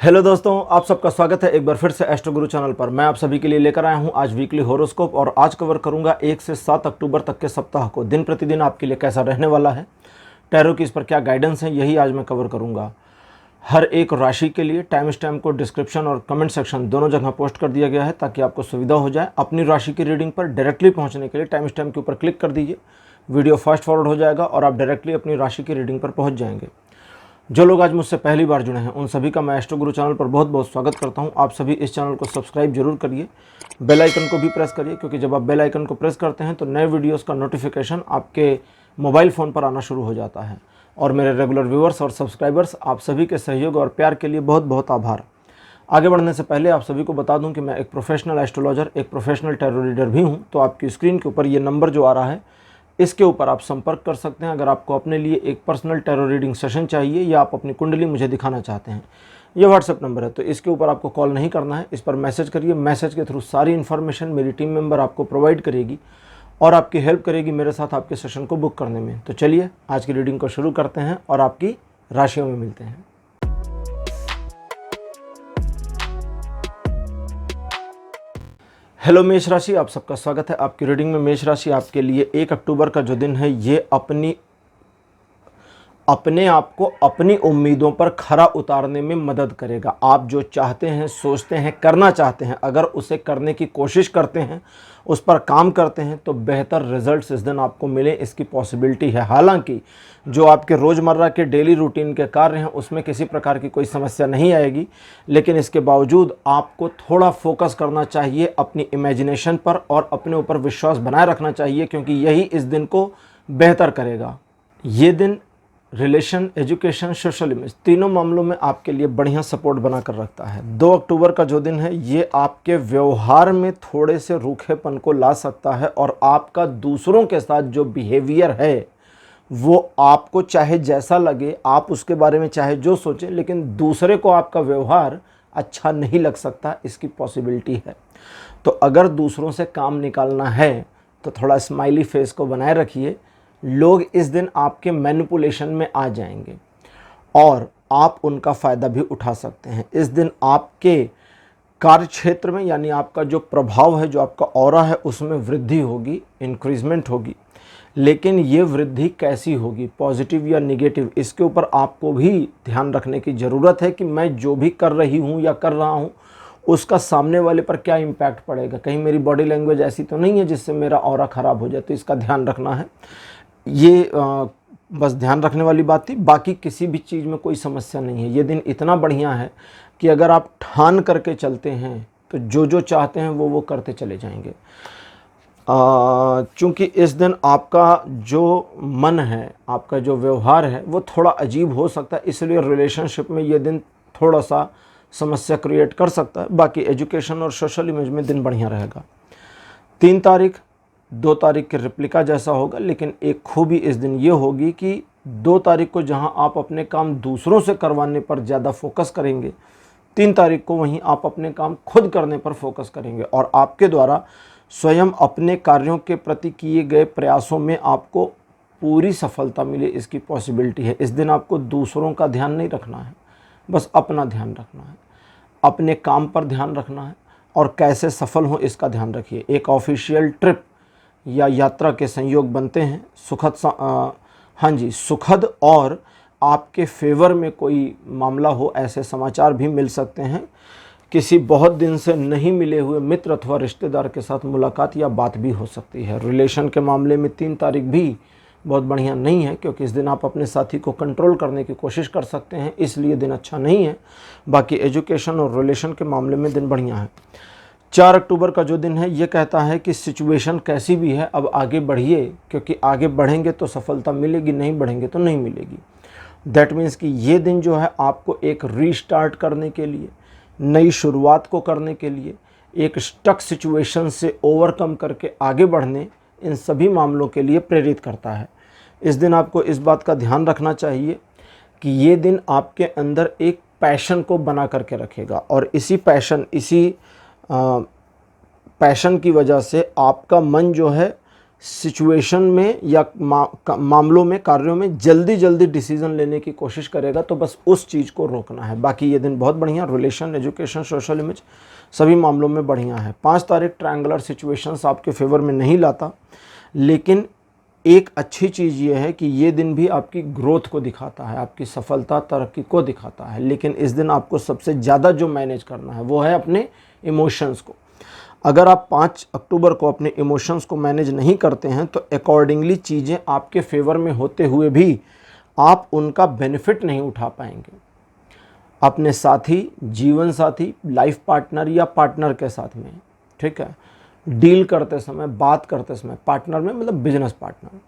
Hello दोस्तों, आप सबका स्वागत है एक बार फिर से एस्ट्रो गुरु चैनल पर। मैं आप सभी के लिए लेकर आया हूं आज वीकली हॉरोस्कोप और आज कवर करूंगा 1 से 7 अक्टूबर तक के सप्ताह को दिन प्रतिदिन आपके लिए कैसा रहने वाला है, टैरो की इस पर क्या गाइडेंस है, यही आज मैं कवर करूंगा। हर एक राशि के लिए टाइम स्टैम्प को डिस्क्रिप्शन और कमेंट सेक्शन दोनों जगह पोस्ट कर दिया गया है ताकि आपको सुविधा हो जाए। अपनी राशि की रीडिंग पर डायरेक्टली पहुँचने के लिए टाइम स्टैम्प के ऊपर क्लिक कर दीजिए, वीडियो फास्ट फॉरवर्ड हो जाएगा और आप डायरेक्टली अपनी राशि की रीडिंग पर पहुँच जाएंगे। जो लोग आज मुझसे पहली बार जुड़े हैं उन सभी का मैं एस्ट्रो गुरु चैनल पर बहुत बहुत स्वागत करता हूं। आप सभी इस चैनल को सब्सक्राइब जरूर करिए, बेल आइकन को भी प्रेस करिए, क्योंकि जब आप बेल आइकन को प्रेस करते हैं तो नए वीडियोस का नोटिफिकेशन आपके मोबाइल फ़ोन पर आना शुरू हो जाता है। और मेरे रेगुलर व्यूअर्स और सब्सक्राइबर्स, आप सभी के सहयोग और प्यार के लिए बहुत बहुत आभार। आगे बढ़ने से पहले आप सभी को बता दूं कि मैं एक प्रोफेशनल एस्ट्रोलॉजर, एक प्रोफेशनल टैरो रीडर भी हूं। तो आपकी स्क्रीन के ऊपर ये नंबर जो आ रहा है, इसके ऊपर आप संपर्क कर सकते हैं अगर आपको अपने लिए एक पर्सनल टैरो रीडिंग सेशन चाहिए या आप अपनी कुंडली मुझे दिखाना चाहते हैं। ये व्हाट्सएप नंबर है, तो इसके ऊपर आपको कॉल नहीं करना है, इस पर मैसेज करिए। मैसेज के थ्रू सारी इन्फॉर्मेशन मेरी टीम मेंबर आपको प्रोवाइड करेगी और आपकी हेल्प करेगी मेरे साथ आपके सेशन को बुक करने में। तो चलिए आज की रीडिंग को शुरू करते हैं और आपकी राशियों में मिलते हैं। हेलो मेष राशि, आप सबका स्वागत है आपकी रीडिंग में। मेष राशि आपके लिए 1 अक्टूबर का जो दिन है ये अपने आप को अपनी उम्मीदों पर खरा उतारने में मदद करेगा। आप जो चाहते हैं, सोचते हैं, करना चाहते हैं, अगर उसे करने की कोशिश करते हैं, उस पर काम करते हैं तो बेहतर रिजल्ट्स इस दिन आपको मिले, इसकी पॉसिबिलिटी है। हालांकि जो आपके रोज़मर्रा के डेली रूटीन के कार्य हैं उसमें किसी प्रकार की कोई समस्या नहीं आएगी, लेकिन इसके बावजूद आपको थोड़ा फोकस करना चाहिए अपनी इमेजिनेशन पर और अपने ऊपर विश्वास बनाए रखना चाहिए, क्योंकि यही इस दिन को बेहतर करेगा। ये दिन रिलेशन, एजुकेशन, सोशल इमेज तीनों मामलों में आपके लिए बढ़िया सपोर्ट बनाकर रखता है। 2 अक्टूबर का जो दिन है ये आपके व्यवहार में थोड़े से रूखेपन को ला सकता है और आपका दूसरों के साथ जो बिहेवियर है वो आपको चाहे जैसा लगे, आप उसके बारे में चाहे जो सोचें, लेकिन दूसरे को आपका व्यवहार अच्छा नहीं लग सकता, इसकी पॉसिबिलिटी है। तो अगर दूसरों से काम निकालना है तो थोड़ा स्माइली फेस को बनाए रखिए। लोग इस दिन आपके मैनिपुलेशन में आ जाएंगे और आप उनका फ़ायदा भी उठा सकते हैं। इस दिन आपके कार्य क्षेत्र में, यानी आपका जो प्रभाव है, जो आपका ऑरा है, उसमें वृद्धि होगी, इंक्रीजमेंट होगी। लेकिन ये वृद्धि कैसी होगी, पॉजिटिव या निगेटिव, इसके ऊपर आपको भी ध्यान रखने की ज़रूरत है कि मैं जो भी कर रही हूँ या कर रहा हूँ उसका सामने वाले पर क्या इम्पैक्ट पड़ेगा। कहीं मेरी बॉडी लैंग्वेज ऐसी तो नहीं है जिससे मेरा ऑरा ख़राब हो जाए, तो इसका ध्यान रखना है। ये बस ध्यान रखने वाली बात थी, बाकी किसी भी चीज़ में कोई समस्या नहीं है। ये दिन इतना बढ़िया है कि अगर आप ठान करके चलते हैं तो जो जो चाहते हैं वो करते चले जाएंगे। चूँकि इस दिन आपका जो मन है, आपका जो व्यवहार है वो थोड़ा अजीब हो सकता है, इसलिए रिलेशनशिप में ये दिन थोड़ा सा समस्या क्रिएट कर सकता है। बाकी एजुकेशन और सोशल इमेज में दिन बढ़िया रहेगा। 3 तारीख 2 तारीख के रिप्लिका जैसा होगा, लेकिन एक खूबी इस दिन ये होगी कि 2 तारीख को जहां आप अपने काम दूसरों से करवाने पर ज़्यादा फोकस करेंगे, 3 तारीख को वहीं आप अपने काम खुद करने पर फोकस करेंगे और आपके द्वारा स्वयं अपने कार्यों के प्रति किए गए प्रयासों में आपको पूरी सफलता मिले, इसकी पॉसिबिलिटी है। इस दिन आपको दूसरों का ध्यान नहीं रखना है, बस अपना ध्यान रखना है, अपने काम पर ध्यान रखना है और कैसे सफल हो इसका ध्यान रखिए। एक ऑफिशियल ट्रिप या यात्रा के संयोग बनते हैं, सुखद और आपके फेवर में कोई मामला हो, ऐसे समाचार भी मिल सकते हैं। किसी बहुत दिन से नहीं मिले हुए मित्र अथवा रिश्तेदार के साथ मुलाकात या बात भी हो सकती है। रिलेशन के मामले में 3 तारीख भी बहुत बढ़िया नहीं है, क्योंकि इस दिन आप अपने साथी को कंट्रोल करने की कोशिश कर सकते हैं, इसलिए दिन अच्छा नहीं है। बाकी एजुकेशन और रिलेशन के मामले में दिन बढ़िया है। 4 अक्टूबर का जो दिन है ये कहता है कि सिचुएशन कैसी भी है अब आगे बढ़िए, क्योंकि आगे बढ़ेंगे तो सफलता मिलेगी, नहीं बढ़ेंगे तो नहीं मिलेगी। दैट मीन्स कि ये दिन जो है आपको एक रीस्टार्ट करने के लिए, नई शुरुआत को करने के लिए, एक स्टक सिचुएशन से ओवरकम करके आगे बढ़ने, इन सभी मामलों के लिए प्रेरित करता है। इस दिन आपको इस बात का ध्यान रखना चाहिए कि ये दिन आपके अंदर एक पैशन को बना करके रखेगा और इसी पैशन की वजह से आपका मन जो है सिचुएशन में या मामलों में, कार्यों में जल्दी जल्दी डिसीजन लेने की कोशिश करेगा, तो बस उस चीज़ को रोकना है। बाकी ये दिन बहुत बढ़िया, रिलेशन, एजुकेशन, सोशल इमेज सभी मामलों में बढ़िया है। 5 तारीख ट्रायंगुलर सिचुएशंस आपके फेवर में नहीं लाता, लेकिन एक अच्छी चीज़ ये है कि ये दिन भी आपकी ग्रोथ को दिखाता है, आपकी सफलता, तरक्की को दिखाता है। लेकिन इस दिन आपको सबसे ज़्यादा जो मैनेज करना है वो है अपने इमोशंस को। अगर आप 5 अक्टूबर को अपने इमोशंस को मैनेज नहीं करते हैं तो अकॉर्डिंगली चीज़ें आपके फेवर में होते हुए भी आप उनका बेनिफिट नहीं उठा पाएंगे। अपने साथी, जीवन साथी, लाइफ पार्टनर या पार्टनर के साथ में, ठीक है, डील करते समय, बात करते समय, पार्टनर में मतलब बिजनेस पार्टनर,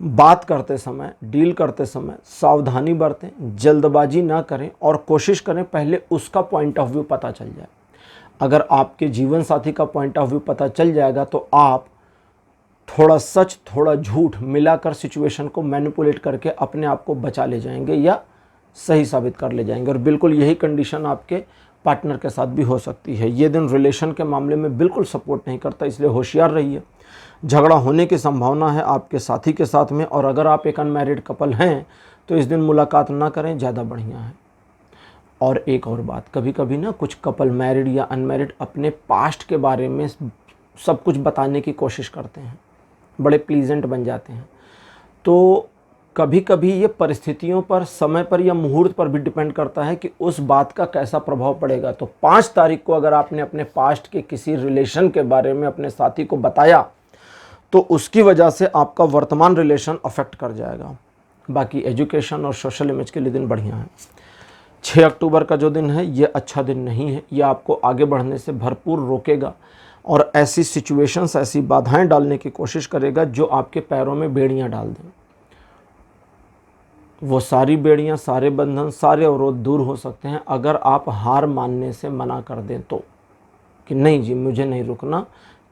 बात करते समय, डील करते समय सावधानी बरतें, जल्दबाजी ना करें और कोशिश करें पहले उसका पॉइंट ऑफ व्यू पता चल जाए। अगर आपके जीवन साथी का पॉइंट ऑफ व्यू पता चल जाएगा तो आप थोड़ा सच थोड़ा झूठ मिलाकर सिचुएशन को मैनिपुलेट करके अपने आप को बचा ले जाएंगे या सही साबित कर ले जाएंगे। और बिल्कुल यही कंडीशन आपके पार्टनर के साथ भी हो सकती है। ये दिन रिलेशन के मामले में बिल्कुल सपोर्ट नहीं करता, इसलिए होशियार रहिए। झगड़ा होने की संभावना है आपके साथी के साथ में, और अगर आप एक अनमैरिड कपल हैं तो इस दिन मुलाकात ना करें, ज़्यादा बढ़िया है। और एक और बात, कभी कभी ना कुछ कपल, मैरिड या अनमैरिड, अपने पास्ट के बारे में सब कुछ बताने की कोशिश करते हैं, बड़े प्लीजेंट बन जाते हैं। तो कभी कभी ये परिस्थितियों पर, समय पर या मुहूर्त पर भी डिपेंड करता है कि उस बात का कैसा प्रभाव पड़ेगा। तो 5 तारीख को अगर आपने अपने पास्ट के किसी रिलेशन के बारे में अपने साथी को बताया तो उसकी वजह से आपका वर्तमान रिलेशन अफेक्ट कर जाएगा। बाकी एजुकेशन और सोशल इमेज के लिए दिन बढ़िया है। 6 अक्टूबर का जो दिन है ये अच्छा दिन नहीं है, ये आपको आगे बढ़ने से भरपूर रोकेगा और ऐसी सिचुएशंस, ऐसी बाधाएं डालने की कोशिश करेगा जो आपके पैरों में बेड़ियां डाल दें। वो सारी बेड़ियां, सारे बंधन, सारे अवरोध दूर हो सकते हैं अगर आप हार मानने से मना कर दें तो, कि नहीं जी मुझे नहीं रुकना,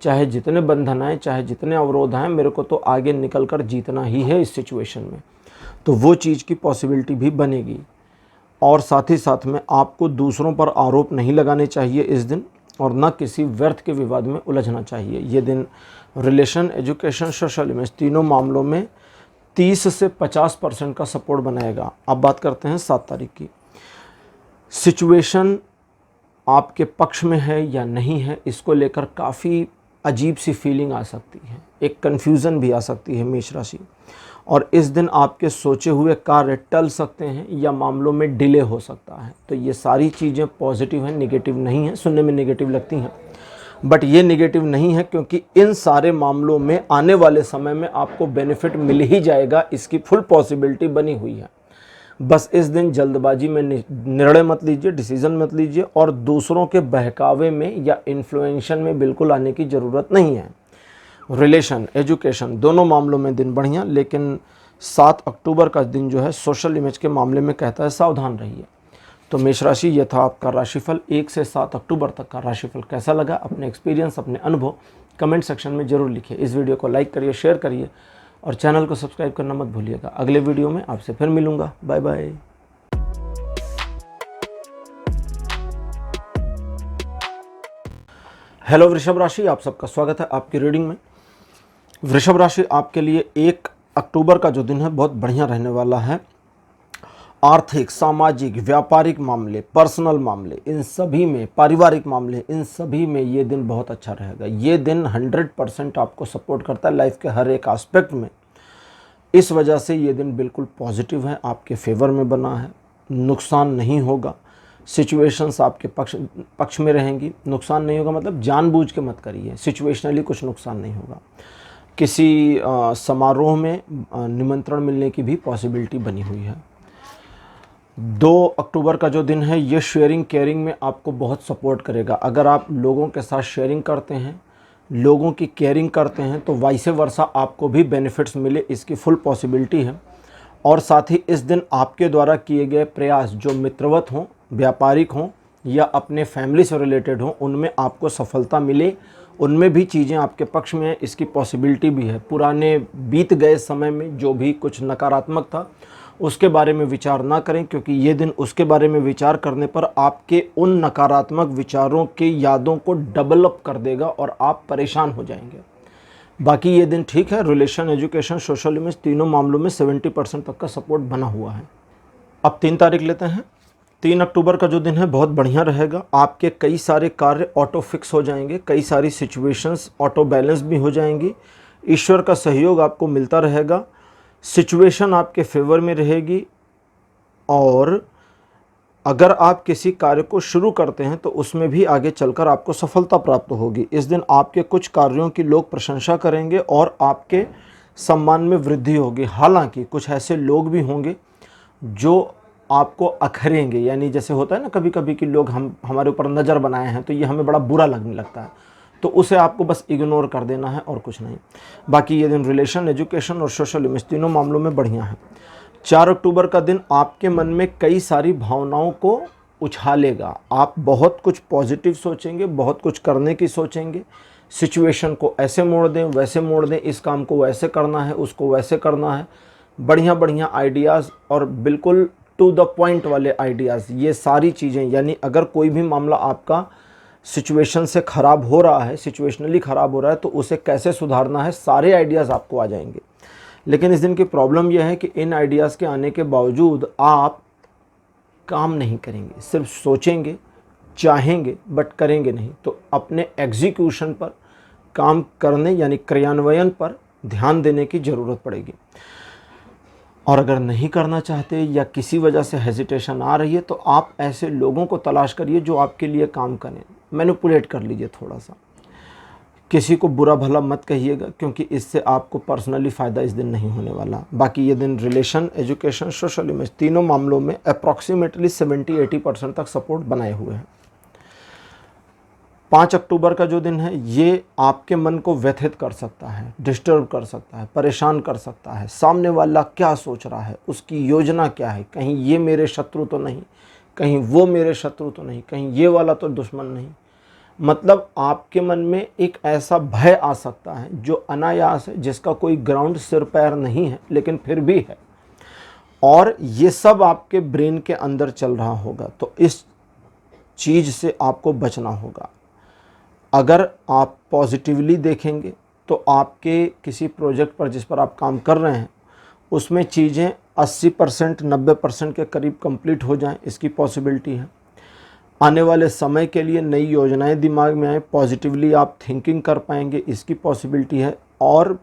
चाहे जितने बंधन आए, चाहे जितने अवरोध आए, मेरे को तो आगे निकल कर जीतना ही है इस सिचुएशन में। तो वो चीज़ की पॉसिबिलिटी भी बनेगी। और साथ ही साथ में आपको दूसरों पर आरोप नहीं लगाने चाहिए इस दिन, और न किसी व्यर्थ के विवाद में उलझना चाहिए। ये दिन रिलेशन, एजुकेशन, सोशल इमेज तीनों मामलों में 30 से 50% का सपोर्ट बनाएगा। अब बात करते हैं 7 तारीख की। सिचुएशन आपके पक्ष में है या नहीं है, इसको लेकर काफ़ी अजीब सी फीलिंग आ सकती है, एक कन्फ्यूज़न भी आ सकती है मेष राशि। और इस दिन आपके सोचे हुए कार्य टल सकते हैं या मामलों में डिले हो सकता है। तो ये सारी चीज़ें पॉजिटिव हैं, नेगेटिव नहीं हैं। सुनने में नेगेटिव लगती हैं बट ये नेगेटिव नहीं है, क्योंकि इन सारे मामलों में आने वाले समय में आपको बेनिफिट मिल ही जाएगा, इसकी फुल पॉसिबिलिटी बनी हुई है। बस इस दिन जल्दबाजी में निर्णय मत लीजिए, डिसीजन मत लीजिए, और दूसरों के बहकावे में या इन्फ्लुएंशन में बिल्कुल आने की ज़रूरत नहीं है। रिलेशन, एजुकेशन दोनों मामलों में दिन बढ़िया, लेकिन 7 अक्टूबर का दिन जो है सोशल इमेज के मामले में कहता है सावधान रहिए। तो मेष राशि, ये था आपका राशिफल। 1 से 7 अक्टूबर तक का राशिफल कैसा लगा, अपने एक्सपीरियंस, अपने अनुभव कमेंट सेक्शन में ज़रूर लिखिए। इस वीडियो को लाइक करिए, शेयर करिए और चैनल को सब्सक्राइब करना मत भूलिएगा। अगले वीडियो में आपसे फिर मिलूँगा। Bye bye. हेलो वृषभ राशि, आप सबका स्वागत है आपकी रीडिंग में। वृषभ राशि, आपके लिए 1 अक्टूबर का जो दिन है बहुत बढ़िया रहने वाला है। आर्थिक, सामाजिक, व्यापारिक मामले, पर्सनल मामले, इन सभी में, पारिवारिक मामले, इन सभी में ये दिन बहुत अच्छा रहेगा। ये दिन 100% आपको सपोर्ट करता है लाइफ के हर एक एस्पेक्ट में। इस वजह से ये दिन बिल्कुल पॉजिटिव है, आपके फेवर में बना है, नुकसान नहीं होगा। सिचुएशंस आपके पक्ष में रहेंगी। नुकसान नहीं होगा मतलब जानबूझ के मत करिए, सिचुएशनली कुछ नुकसान नहीं होगा। किसी समारोह में निमंत्रण मिलने की भी पॉसिबिलिटी बनी हुई है। 2 अक्टूबर का जो दिन है ये शेयरिंग केयरिंग में आपको बहुत सपोर्ट करेगा। अगर आप लोगों के साथ शेयरिंग करते हैं, लोगों की केयरिंग करते हैं, तो वाइसे वर्सा आपको भी बेनिफिट्स मिले, इसकी फुल पॉसिबिलिटी है। और साथ ही इस दिन आपके द्वारा किए गए प्रयास, जो मित्रवत हों, व्यापारिक हों या अपने फैमिली से रिलेटेड हों, उनमें आपको सफलता मिले, उनमें भी चीज़ें आपके पक्ष में है, इसकी पॉसिबिलिटी भी है। पुराने बीत गए समय में जो भी कुछ नकारात्मक था उसके बारे में विचार ना करें, क्योंकि ये दिन उसके बारे में विचार करने पर आपके उन नकारात्मक विचारों के यादों को डेवलप कर देगा और आप परेशान हो जाएंगे। बाकी ये दिन ठीक है। रिलेशन, एजुकेशन, सोशल इमेज तीनों मामलों में 70% तक का सपोर्ट बना हुआ है। अब 3 तारीख लेते हैं। 3 अक्टूबर का जो दिन है बहुत बढ़िया रहेगा। आपके कई सारे कार्य ऑटो फिक्स हो जाएंगे, कई सारी सिचुएशंस ऑटो बैलेंस भी हो जाएंगी। ईश्वर का सहयोग आपको मिलता रहेगा, सिचुएशन आपके फेवर में रहेगी। और अगर आप किसी कार्य को शुरू करते हैं तो उसमें भी आगे चलकर आपको सफलता प्राप्त होगी। इस दिन आपके कुछ कार्यों की लोग प्रशंसा करेंगे और आपके सम्मान में वृद्धि होगी। हालांकि कुछ ऐसे लोग भी होंगे जो आपको अखरेंगे, यानी जैसे होता है ना कभी कभी कि लोग हमारे ऊपर नज़र बनाए हैं तो ये हमें बड़ा बुरा लगने लगता है, तो उसे आपको बस इग्नोर कर देना है और कुछ नहीं। बाकी ये दिन रिलेशन, एजुकेशन और सोशल इमेज तीनों मामलों में बढ़िया है। 4 अक्टूबर का दिन आपके मन में कई सारी भावनाओं को उछालेगा। आप बहुत कुछ पॉजिटिव सोचेंगे, बहुत कुछ करने की सोचेंगे। सिचुएशन को ऐसे मोड़ दें, वैसे मोड़ दें, इस काम को वैसे करना है, उसको वैसे करना है। बढ़िया बढ़िया आइडियाज़ और बिल्कुल टू द पॉइंट वाले आइडियाज़, ये सारी चीज़ें, यानी अगर कोई भी मामला आपका सिचुएशन से ख़राब हो रहा है, सिचुएशनली ख़राब हो रहा है, तो उसे कैसे सुधारना है, सारे आइडियाज़ आपको आ जाएंगे। लेकिन इस दिन की प्रॉब्लम यह है कि इन आइडियाज़ के आने के बावजूद आप काम नहीं करेंगे, सिर्फ सोचेंगे, चाहेंगे, बट करेंगे नहीं। तो अपने एग्जीक्यूशन पर, काम करने यानी क्रियान्वयन पर ध्यान देने की ज़रूरत पड़ेगी। और अगर नहीं करना चाहते या किसी वजह से हेजिटेशन आ रही है तो आप ऐसे लोगों को तलाश करिए जो आपके लिए काम करें। मैनिपुलेट कर लीजिए थोड़ा सा। किसी को बुरा भला मत कहिएगा, क्योंकि इससे आपको पर्सनली फ़ायदा इस दिन नहीं होने वाला। बाकी ये दिन रिलेशन, एजुकेशन, सोशल इमेज तीनों मामलों में अप्रॉक्सीमेटली 70-80% तक सपोर्ट बनाए हुए हैं। 5 अक्टूबर का जो दिन है ये आपके मन को व्यथित कर सकता है, डिस्टर्ब कर सकता है, परेशान कर सकता है। सामने वाला क्या सोच रहा है, उसकी योजना क्या है, कहीं ये मेरे शत्रु तो नहीं, कहीं वो मेरे शत्रु तो नहीं, कहीं ये वाला तो दुश्मन नहीं। मतलब आपके मन में एक ऐसा भय आ सकता है जो अनायास है, जिसका कोई ग्राउंड सिर पैर नहीं है, लेकिन फिर भी है, और ये सब आपके ब्रेन के अंदर चल रहा होगा। तो इस चीज़ से आपको बचना होगा। अगर आप पॉजिटिवली देखेंगे तो आपके किसी प्रोजेक्ट पर जिस पर आप काम कर रहे हैं उसमें चीज़ें 80% 90% के करीब कंप्लीट हो जाएं, इसकी पॉसिबिलिटी है। आने वाले समय के लिए नई योजनाएं दिमाग में आए, पॉजिटिवली आप थिंकिंग कर पाएंगे, इसकी पॉसिबिलिटी है। और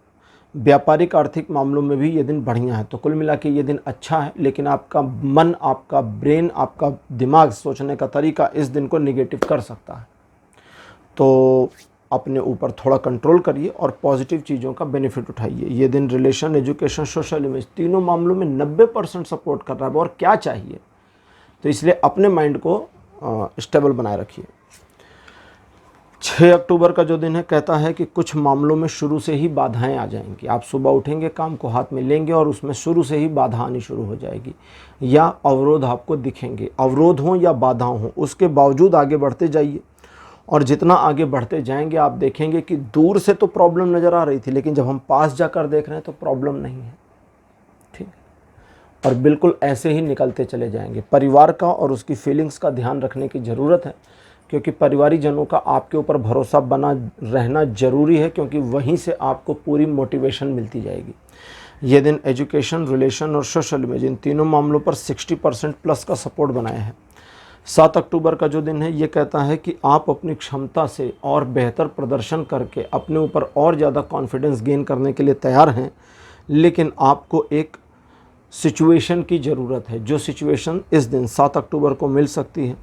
व्यापारिक आर्थिक मामलों में भी ये दिन बढ़िया है। तो कुल मिला के ये दिन अच्छा है, लेकिन आपका मन, आपका ब्रेन, आपका दिमाग, सोचने का तरीका इस दिन को निगेटिव कर सकता है। तो अपने ऊपर थोड़ा कंट्रोल करिए और पॉजिटिव चीज़ों का बेनिफिट उठाइए। ये दिन रिलेशन, एजुकेशन, सोशल इमेज तीनों मामलों में 90% सपोर्ट कर रहा है। और क्या चाहिए, तो इसलिए अपने माइंड को स्टेबल बनाए रखिए। 6 अक्टूबर का जो दिन है कहता है कि कुछ मामलों में शुरू से ही बाधाएं आ जाएंगी। आप सुबह उठेंगे, काम को हाथ में लेंगे और उसमें शुरू से ही बाधा आनी शुरू हो जाएगी या अवरोध आपको दिखेंगे। अवरोध हो या बाधा हो, उसके बावजूद आगे बढ़ते जाइए। और जितना आगे बढ़ते जाएंगे आप देखेंगे कि दूर से तो प्रॉब्लम नज़र आ रही थी, लेकिन जब हम पास जाकर देख रहे हैं तो प्रॉब्लम नहीं है। ठीक, और बिल्कुल ऐसे ही निकलते चले जाएंगे। परिवार का और उसकी फीलिंग्स का ध्यान रखने की ज़रूरत है, क्योंकि परिवारीजनों का आपके ऊपर भरोसा बना रहना ज़रूरी है, क्योंकि वहीं से आपको पूरी मोटिवेशन मिलती जाएगी। ये दिन एजुकेशन, रिलेशन और सोशल इमेज इन तीनों मामलों पर 60% प्लस का सपोर्ट बनाया है। 7 अक्टूबर का जो दिन है ये कहता है कि आप अपनी क्षमता से और बेहतर प्रदर्शन करके अपने ऊपर और ज़्यादा कॉन्फिडेंस गेन करने के लिए तैयार हैं, लेकिन आपको एक सिचुएशन की ज़रूरत है, जो सिचुएशन इस दिन 7 अक्टूबर को मिल सकती है।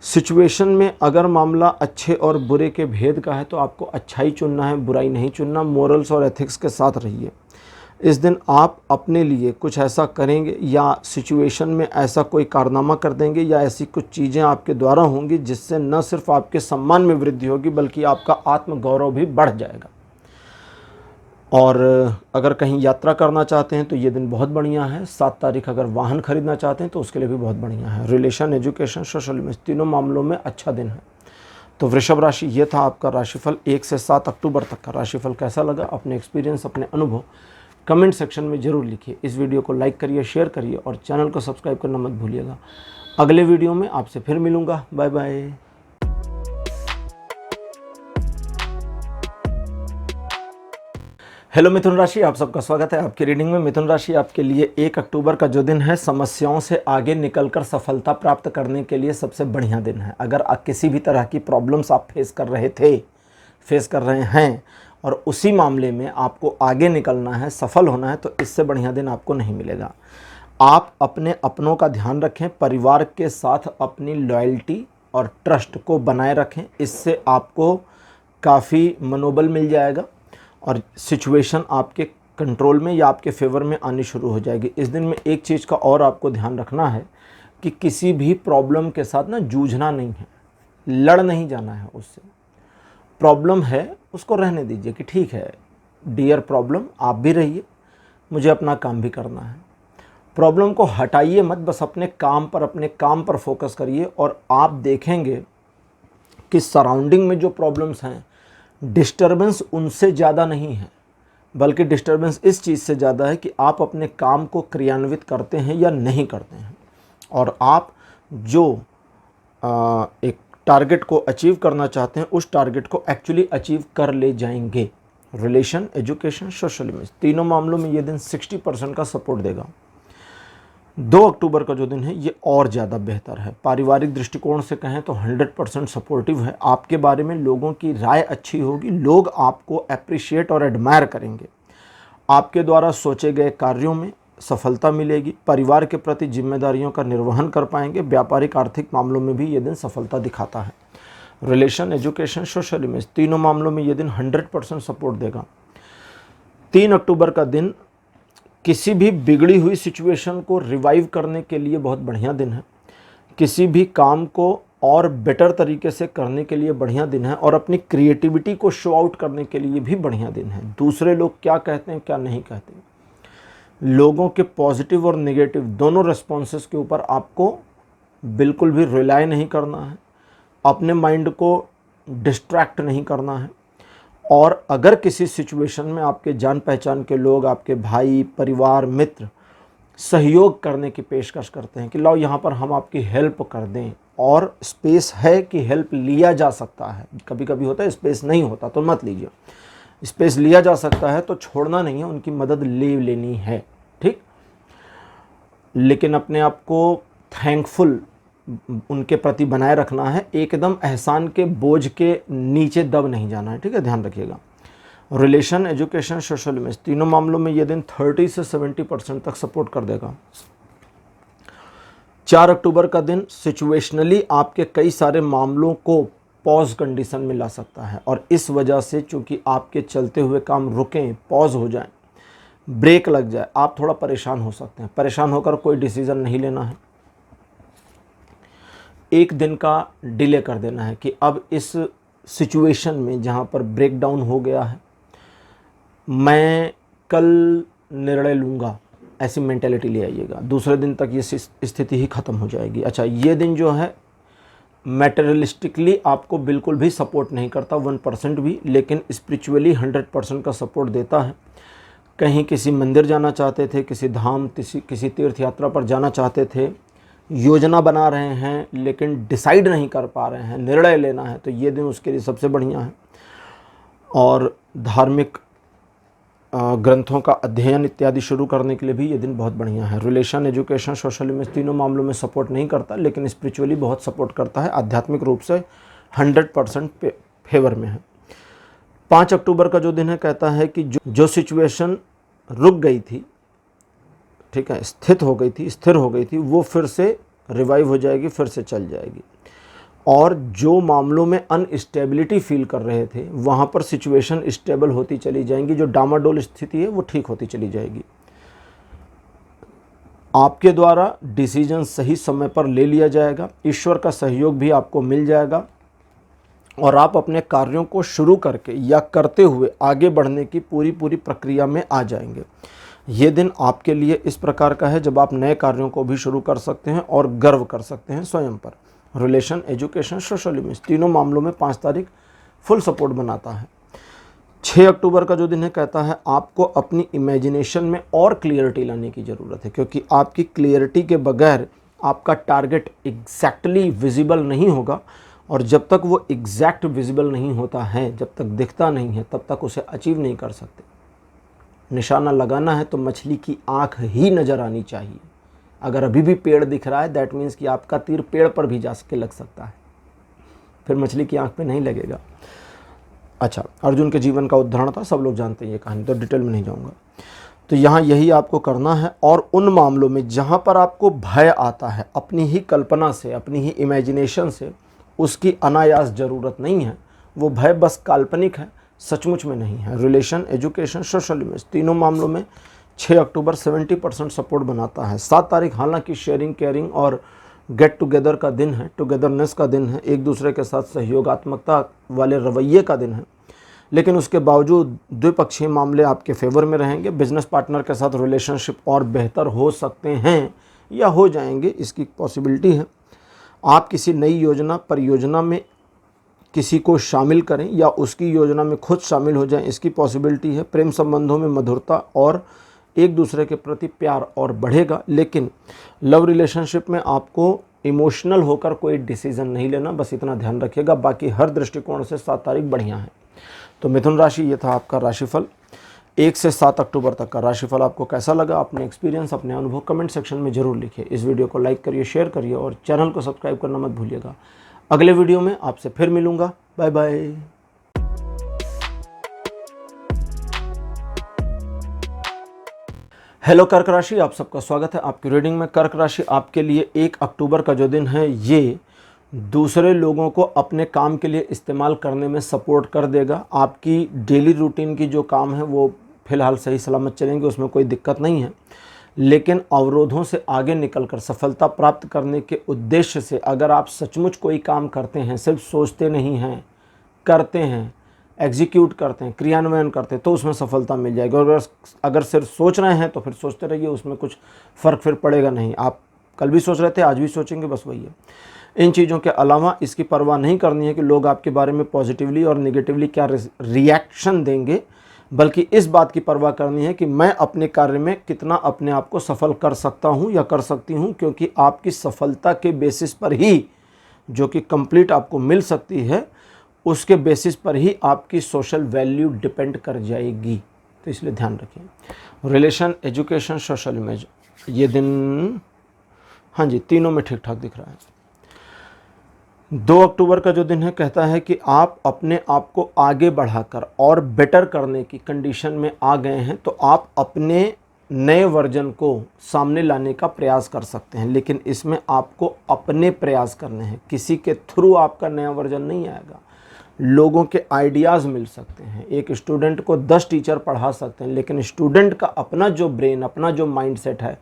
सिचुएशन में अगर मामला अच्छे और बुरे के भेद का है तो आपको अच्छाई चुनना है, बुराई नहीं चुनना। मोरल्स और एथिक्स के साथ रहिए। इस दिन आप अपने लिए कुछ ऐसा करेंगे या सिचुएशन में ऐसा कोई कारनामा कर देंगे या ऐसी कुछ चीज़ें आपके द्वारा होंगी जिससे न सिर्फ आपके सम्मान में वृद्धि होगी बल्कि आपका आत्मगौरव भी बढ़ जाएगा। और अगर कहीं यात्रा करना चाहते हैं तो ये दिन बहुत बढ़िया है। 7 तारीख अगर वाहन खरीदना चाहते हैं तो उसके लिए भी बहुत बढ़िया है। रिलेशन, एजुकेशन, सोशल इमेज तीनों मामलों में अच्छा दिन है। तो वृषभ राशि, ये था आपका राशिफल 1 से 7 अक्टूबर तक का राशिफल। कैसा लगा, अपने एक्सपीरियंस, अपने अनुभव कमेंट सेक्शन में ज़रूर लिखिए। इस वीडियो को लाइक करिए, शेयर करिए और चैनल को सब्सक्राइब करना मत भूलिएगा। अगले वीडियो में आपसे फिर मिलूँगा। Bye bye. हेलो मिथुन राशि, आप सबका स्वागत है आपकी रीडिंग में। मिथुन राशि आपके लिए 1 अक्टूबर का जो दिन है, समस्याओं से आगे निकलकर सफलता प्राप्त करने के लिए सबसे बढ़िया दिन है। अगर किसी भी तरह की प्रॉब्लम्स आप फेस कर रहे हैं और उसी मामले में आपको आगे निकलना है, सफल होना है, तो इससे बढ़िया दिन आपको नहीं मिलेगा। आप अपने अपनों का ध्यान रखें, परिवार के साथ अपनी लॉयल्टी और ट्रस्ट को बनाए रखें। इससे आपको काफ़ी मनोबल मिल जाएगा और सिचुएशन आपके कंट्रोल में या आपके फेवर में आनी शुरू हो जाएगी। इस दिन में एक चीज़ का और आपको ध्यान रखना है कि किसी भी प्रॉब्लम के साथ ना जूझना नहीं है, लड़ नहीं जाना है उससे। प्रॉब्लम है उसको रहने दीजिए कि ठीक है डियर प्रॉब्लम, आप भी रहिए, मुझे अपना काम भी करना है। प्रॉब्लम को हटाइए मत, बस अपने काम पर फोकस करिए और आप देखेंगे कि सराउंडिंग में जो प्रॉब्लम्स हैं, डिस्टर्बेंस उनसे ज़्यादा नहीं है, बल्कि डिस्टर्बेंस इस चीज़ से ज़्यादा है कि आप अपने काम को क्रियान्वित करते हैं या नहीं करते हैं। और आप जो एक टारगेट को अचीव करना चाहते हैं, उस टारगेट को एक्चुअली अचीव कर ले जाएंगे। रिलेशन, एजुकेशन, सोशल इमेज, तीनों मामलों में ये दिन 60% का सपोर्ट देगा। 2 अक्टूबर का जो दिन है ये और ज़्यादा बेहतर है। पारिवारिक दृष्टिकोण से कहें तो 100% सपोर्टिव है। आपके बारे में लोगों की राय अच्छी होगी, लोग आपको अप्रिशिएट और एडमायर करेंगे। आपके द्वारा सोचे गए कार्यों में सफलता मिलेगी। परिवार के प्रति जिम्मेदारियों का निर्वहन कर पाएंगे। व्यापारिक आर्थिक मामलों में भी ये दिन सफलता दिखाता है। रिलेशन, एजुकेशन, सोशल इमेज, तीनों मामलों में ये दिन 100% सपोर्ट देगा। 3 अक्टूबर का दिन किसी भी बिगड़ी हुई सिचुएशन को रिवाइव करने के लिए बहुत बढ़िया दिन है। किसी भी काम को और बेटर तरीके से करने के लिए बढ़िया दिन है और अपनी क्रिएटिविटी को शो आउट करने के लिए भी बढ़िया दिन है। दूसरे लोग क्या कहते हैं क्या नहीं कहते, लोगों के पॉजिटिव और नेगेटिव दोनों रिस्पॉन्सेस के ऊपर आपको बिल्कुल भी रिलाय नहीं करना है, अपने माइंड को डिस्ट्रैक्ट नहीं करना है। और अगर किसी सिचुएशन में आपके जान पहचान के लोग, आपके भाई, परिवार, मित्र सहयोग करने की पेशकश करते हैं कि लाओ यहाँ पर हम आपकी हेल्प कर दें, और स्पेस है कि हेल्प लिया जा सकता है, कभी कभी होता है स्पेस नहीं होता तो मत लीजिए, स्पेस लिया जा सकता है तो छोड़ना नहीं है, उनकी मदद ले लेनी है, ठीक। लेकिन अपने आप को थैंकफुल उनके प्रति बनाए रखना है, एकदम एहसान के बोझ के नीचे दब नहीं जाना है, ठीक है, ध्यान रखिएगा। रिलेशन, एजुकेशन, सोशल इमेज, तीनों मामलों में ये दिन 30 से 70% तक सपोर्ट कर देगा। 4 अक्टूबर का दिन सिचुएशनली आपके कई सारे मामलों को पॉज कंडीशन में ला सकता है और इस वजह से चूंकि आपके चलते हुए काम रुकें, पॉज हो जाएं, ब्रेक लग जाए, आप थोड़ा परेशान हो सकते हैं। परेशान होकर कोई डिसीजन नहीं लेना है, एक दिन का डिले कर देना है कि अब इस सिचुएशन में जहाँ पर ब्रेकडाउन हो गया है, मैं कल निर्णय लूँगा, ऐसी मेंटेलिटी ले आइएगा। दूसरे दिन तक ये स्थिति ही ख़त्म हो जाएगी। अच्छा, ये दिन जो है मैटेरियलिस्टिकली आपको बिल्कुल भी सपोर्ट नहीं करता 1% भी, लेकिन स्पिरिचुअली 100% का सपोर्ट देता है। कहीं किसी मंदिर जाना चाहते थे, किसी धाम, किसी तीर्थ यात्रा पर जाना चाहते थे, योजना बना रहे हैं लेकिन डिसाइड नहीं कर पा रहे हैं, निर्णय लेना है, तो ये दिन उसके लिए सबसे बढ़िया है। और धार्मिक ग्रंथों का अध्ययन इत्यादि शुरू करने के लिए भी ये दिन बहुत बढ़िया है। रिलेशन, एजुकेशन, सोशल इमेज, तीनों मामलों में सपोर्ट नहीं करता, लेकिन स्पिरिचुअली बहुत सपोर्ट करता है, आध्यात्मिक रूप से 100% फेवर में है। 5 अक्टूबर का जो दिन है कहता है कि जो सिचुएशन रुक गई थी, ठीक है, स्थिर हो गई थी, वो फिर से रिवाइव हो जाएगी, फिर से चल जाएगी। और जो मामलों में अनस्टेबिलिटी फील कर रहे थे, वहाँ पर सिचुएशन स्टेबल होती चली जाएंगी, जो डामाडोल स्थिति है वो ठीक होती चली जाएगी। आपके द्वारा डिसीजन सही समय पर ले लिया जाएगा, ईश्वर का सहयोग भी आपको मिल जाएगा और आप अपने कार्यों को शुरू करके या करते हुए आगे बढ़ने की पूरी प्रक्रिया में आ जाएंगे। ये दिन आपके लिए इस प्रकार का है जब आप नए कार्यों को भी शुरू कर सकते हैं और गर्व कर सकते हैं स्वयं पर। रिलेशन, एजुकेशन, सोशल इमेज, तीनों मामलों में 5 तारीख फुल सपोर्ट बनाता है। 6 अक्टूबर का जो दिन है कहता है आपको अपनी इमेजिनेशन में और क्लियरिटी लाने की ज़रूरत है, क्योंकि आपकी क्लियरिटी के बगैर आपका टारगेट एग्जैक्टली विजिबल नहीं होगा, और जब तक वो एग्जैक्ट विजिबल नहीं होता है, जब तक दिखता नहीं है, तब तक उसे अचीव नहीं कर सकते। निशाना लगाना है तो मछली की आँख ही नज़र आनी चाहिए। अगर अभी भी पेड़ दिख रहा है दैट मीन्स कि आपका तीर पेड़ पर भी जा के लग सकता है, फिर मछली की आँख पे नहीं लगेगा। अच्छा, अर्जुन के जीवन का उदाहरण था, सब लोग जानते हैं ये कहानी, तो डिटेल में नहीं जाऊँगा। तो यहाँ यही आपको करना है। और उन मामलों में जहाँ पर आपको भय आता है, अपनी ही कल्पना से, अपनी ही इमेजिनेशन से, उसकी अनायास ज़रूरत नहीं है। वो भय बस काल्पनिक है, सचमुच में नहीं है। रिलेशन, एजुकेशन, सोशल इमेज, तीनों मामलों में 6 अक्टूबर 70% सपोर्ट बनाता है। 7 तारीख हालांकि शेयरिंग, केयरिंग और गेट टुगेदर का दिन है, टुगेदरनेस का दिन है, एक दूसरे के साथ सहयोगात्मकता वाले रवैये का दिन है, लेकिन उसके बावजूद द्विपक्षीय मामले आपके फेवर में रहेंगे। बिजनेस पार्टनर के साथ रिलेशनशिप और बेहतर हो सकते हैं या हो जाएंगे, इसकी पॉसिबिलिटी है। आप किसी नई योजना, परियोजना में किसी को शामिल करें या उसकी योजना में खुद शामिल हो जाएं, इसकी पॉसिबिलिटी है। प्रेम संबंधों में मधुरता और एक दूसरे के प्रति प्यार और बढ़ेगा, लेकिन लव रिलेशनशिप में आपको इमोशनल होकर कोई डिसीजन नहीं लेना, बस इतना ध्यान रखिएगा। बाकी हर दृष्टिकोण से 7 तारीख बढ़िया है। तो मिथुन राशि, ये था आपका राशिफल। 1 से 7 अक्टूबर तक का राशिफल आपको कैसा लगा? अपने एक्सपीरियंस, अपने अनुभव कमेंट सेक्शन में ज़रूर लिखिए। इस वीडियो को लाइक करिए, शेयर करिए और चैनल को सब्सक्राइब करना मत भूलिएगा। अगले वीडियो में आपसे फिर मिलूँगा। Bye bye. हेलो कर्क राशि, आप सबका स्वागत है आपकी रीडिंग में। कर्क राशि आपके लिए 1 अक्टूबर का जो दिन है ये दूसरे लोगों को अपने काम के लिए इस्तेमाल करने में सपोर्ट कर देगा। आपकी डेली रूटीन की जो काम है वो फ़िलहाल सही सलामत चलेंगे, उसमें कोई दिक्कत नहीं है। लेकिन अवरोधों से आगे निकलकर सफलता प्राप्त करने के उद्देश्य से अगर आप सचमुच कोई काम करते हैं, सिर्फ सोचते नहीं हैं, करते हैं, एग्जीक्यूट करते हैं, क्रियान्वयन करते हैं, तो उसमें सफलता मिल जाएगी। और अगर सिर्फ सोच रहे हैं तो फिर सोचते रहिए, उसमें कुछ फ़र्क फिर पड़ेगा नहीं। आप कल भी सोच रहे थे, आज भी सोचेंगे, बस वही है। इन चीज़ों के अलावा इसकी परवाह नहीं करनी है कि लोग आपके बारे में पॉजिटिवली और नेगेटिवली क्या रिएक्शन देंगे, बल्कि इस बात की परवाह करनी है कि मैं अपने कार्य में कितना अपने आप को सफल कर सकता हूं या कर सकती हूं, क्योंकि आपकी सफलता के बेसिस पर ही, जो कि कंप्लीट आपको मिल सकती है, उसके बेसिस पर ही आपकी सोशल वैल्यू डिपेंड कर जाएगी। तो इसलिए ध्यान रखिए। रिलेशन, एजुकेशन, सोशल इमेज, ये दिन हाँ जी तीनों में ठीक ठाक दिख रहा है। 2 अक्टूबर का जो दिन है कहता है कि आप अपने आप को आगे बढ़ाकर और बेटर करने की कंडीशन में आ गए हैं, तो आप अपने नए वर्जन को सामने लाने का प्रयास कर सकते हैं। लेकिन इसमें आपको अपने प्रयास करने हैं, किसी के थ्रू आपका नया वर्जन नहीं आएगा। लोगों के आइडियाज़ मिल सकते हैं। एक स्टूडेंट को 10 टीचर पढ़ा सकते हैं, लेकिन स्टूडेंट का अपना जो ब्रेन, अपना जो माइंडसेट है,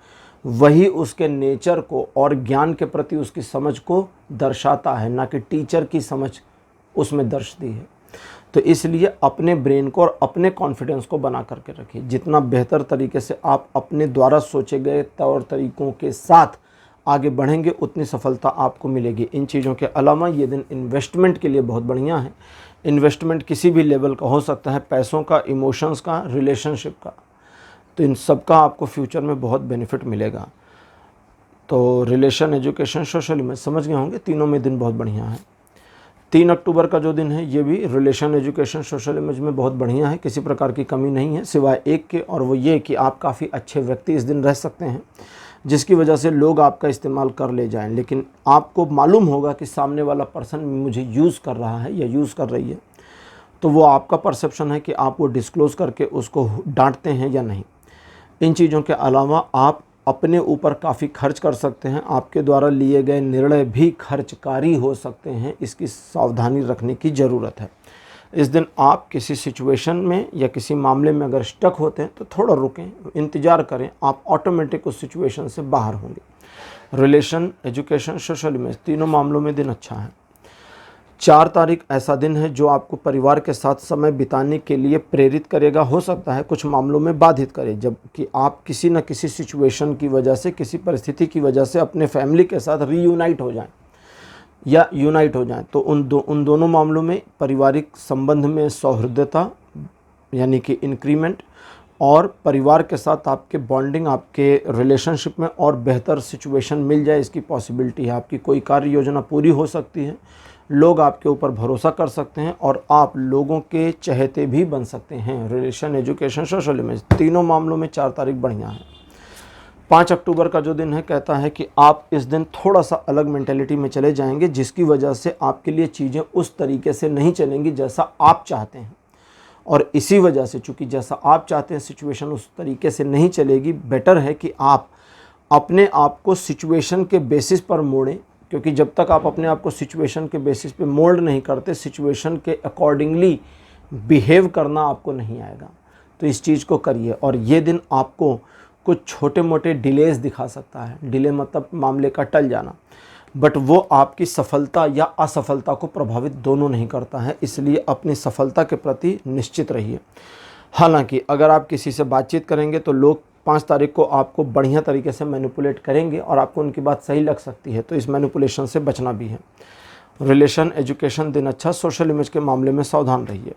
वही उसके नेचर को और ज्ञान के प्रति उसकी समझ को दर्शाता है, ना कि टीचर की समझ उसमें दर्शती है। तो इसलिए अपने ब्रेन को और अपने कॉन्फिडेंस को बना करके रखिए। जितना बेहतर तरीके से आप अपने द्वारा सोचे गए तौर तरीकों के साथ आगे बढ़ेंगे, उतनी सफलता आपको मिलेगी। इन चीज़ों के अलावा ये दिन इन्वेस्टमेंट के लिए बहुत बढ़िया है। इन्वेस्टमेंट किसी भी लेवल का हो सकता है, पैसों का, इमोशंस का, रिलेशनशिप का, तो इन सब का आपको फ्यूचर में बहुत बेनिफिट मिलेगा। तो रिलेशन, एजुकेशन, सोशल इमेज समझ गए होंगे, तीनों में दिन बहुत बढ़िया है। 3 अक्टूबर का जो दिन है ये भी रिलेशन, एजुकेशन, सोशल इमेज में बहुत बढ़िया है, किसी प्रकार की कमी नहीं है सिवाय एक के, और वो ये कि आप काफ़ी अच्छे व्यक्ति इस दिन रह सकते हैं, जिसकी वजह से लोग आपका इस्तेमाल कर ले जाएं। लेकिन आपको मालूम होगा कि सामने वाला पर्सन मुझे यूज़ कर रहा है या यूज़ कर रही है, तो वो आपका परसेप्शन है कि आप वो डिस्क्लोज़ करके उसको डांटते हैं या नहीं। इन चीज़ों के अलावा आप अपने ऊपर काफ़ी खर्च कर सकते हैं। आपके द्वारा लिए गए निर्णय भी खर्चकारी हो सकते हैं, इसकी सावधानी रखने की ज़रूरत है। इस दिन आप किसी सिचुएशन में या किसी मामले में अगर स्टक होते हैं तो थोड़ा रुकें, इंतज़ार करें, आप ऑटोमेटिक उस सिचुएशन से बाहर होंगे। रिलेशन, एजुकेशन, सोशल इमेज, तीनों मामलों में दिन अच्छा है। 4 तारीख ऐसा दिन है जो आपको परिवार के साथ समय बिताने के लिए प्रेरित करेगा। हो सकता है कुछ मामलों में बाधित करे, जबकि आप किसी न किसी सिचुएशन की वजह से, किसी परिस्थिति की वजह से अपने फैमिली के साथ रीयूनाइट हो जाएं या यूनाइट हो जाएं। तो उन दोनों मामलों में पारिवारिक संबंध में सौहार्दता यानी कि इंक्रीमेंट, और परिवार के साथ आपके बॉन्डिंग, आपके रिलेशनशिप में और बेहतर सिचुएशन मिल जाए, इसकी पॉसिबिलिटी है। आपकी कोई कार्य योजना पूरी हो सकती है, लोग आपके ऊपर भरोसा कर सकते हैं और आप लोगों के चहेते भी बन सकते हैं। रिलेशन, एजुकेशन, सोशल इमेज, तीनों मामलों में 4 तारीख बढ़िया है। 5 अक्टूबर का जो दिन है कहता है कि आप इस दिन थोड़ा सा अलग मेंटेलिटी में चले जाएंगे, जिसकी वजह से आपके लिए चीज़ें उस तरीके से नहीं चलेंगी जैसा आप चाहते हैं। और इसी वजह से, चूँकि जैसा आप चाहते हैं सिचुएशन उस तरीके से नहीं चलेगी, बेटर है कि आप अपने आप को सिचुएशन के बेसिस पर मोड़ें, क्योंकि जब तक आप अपने आप को सिचुएशन के बेसिस पे मोल्ड नहीं करते, सिचुएशन के अकॉर्डिंगली बिहेव करना आपको नहीं आएगा। तो इस चीज़ को करिए। और ये दिन आपको कुछ छोटे मोटे डिलेज दिखा सकता है। डिले मतलब मामले का टल जाना, बट वो आपकी सफलता या असफलता को प्रभावित दोनों नहीं करता है, इसलिए अपनी सफलता के प्रति निश्चित रहिए। हालांकि अगर आप किसी से बातचीत करेंगे तो लोग 5 तारीख को आपको बढ़िया तरीके से मैनिपुलेट करेंगे और आपको उनकी बात सही लग सकती है, तो इस मैनिपुलेशन से बचना भी है। रिलेशन, एजुकेशन दिन अच्छा, सोशल इमेज के मामले में सावधान रहिए।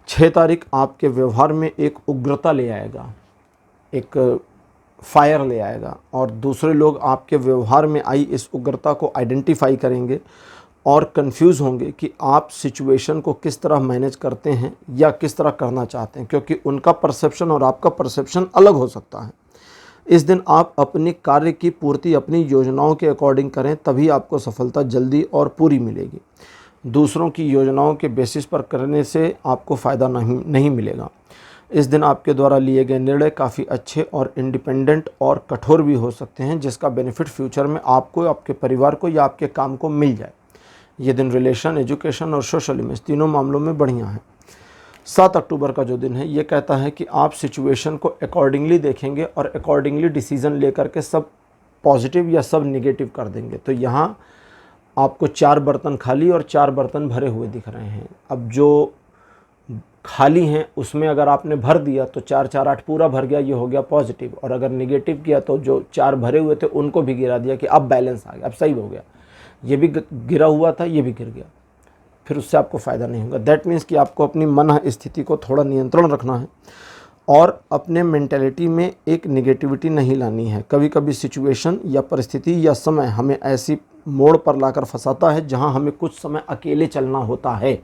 6 तारीख आपके व्यवहार में एक उग्रता ले आएगा, एक फायर ले आएगा, और दूसरे लोग आपके व्यवहार में आई इस उग्रता को आइडेंटिफाई करेंगे और कंफ्यूज होंगे कि आप सिचुएशन को किस तरह मैनेज करते हैं या किस तरह करना चाहते हैं, क्योंकि उनका परसेप्शन और आपका परसेप्शन अलग हो सकता है। इस दिन आप अपनी कार्य की पूर्ति अपनी योजनाओं के अकॉर्डिंग करें, तभी आपको सफलता जल्दी और पूरी मिलेगी। दूसरों की योजनाओं के बेसिस पर करने से आपको फ़ायदा नहीं मिलेगा। इस दिन आपके द्वारा लिए गए निर्णय काफ़ी अच्छे और इंडिपेंडेंट और कठोर भी हो सकते हैं, जिसका बेनिफिट फ्यूचर में आपको, आपके परिवार को या आपके काम को मिल जाए। ये दिन रिलेशन, एजुकेशन और सोशल इमेज तीनों मामलों में बढ़िया है। 7 अक्टूबर का जो दिन है ये कहता है कि आप सिचुएशन को अकॉर्डिंगली देखेंगे और अकॉर्डिंगली डिसीज़न लेकर के सब पॉजिटिव या सब निगेटिव कर देंगे। तो यहाँ आपको 4 बर्तन खाली और 4 बर्तन भरे हुए दिख रहे हैं। अब जो खाली हैं उसमें अगर आपने भर दिया तो 4 4 8 पूरा भर गया, ये हो गया पॉजिटिव। और अगर निगेटिव किया तो जो 4 भरे हुए थे उनको भी गिरा दिया कि अब बैलेंस आ गया, अब सही हो गया। ये भी गिरा हुआ था, ये भी गिर गया, फिर उससे आपको फ़ायदा नहीं होगा। दैट मीन्स कि आपको अपनी मन स्थिति को थोड़ा नियंत्रण रखना है और अपने मेंटेलिटी में एक निगेटिविटी नहीं लानी है। कभी कभी सिचुएशन या परिस्थिति या समय हमें ऐसी मोड़ पर लाकर फंसाता है जहां हमें कुछ समय अकेले चलना होता है।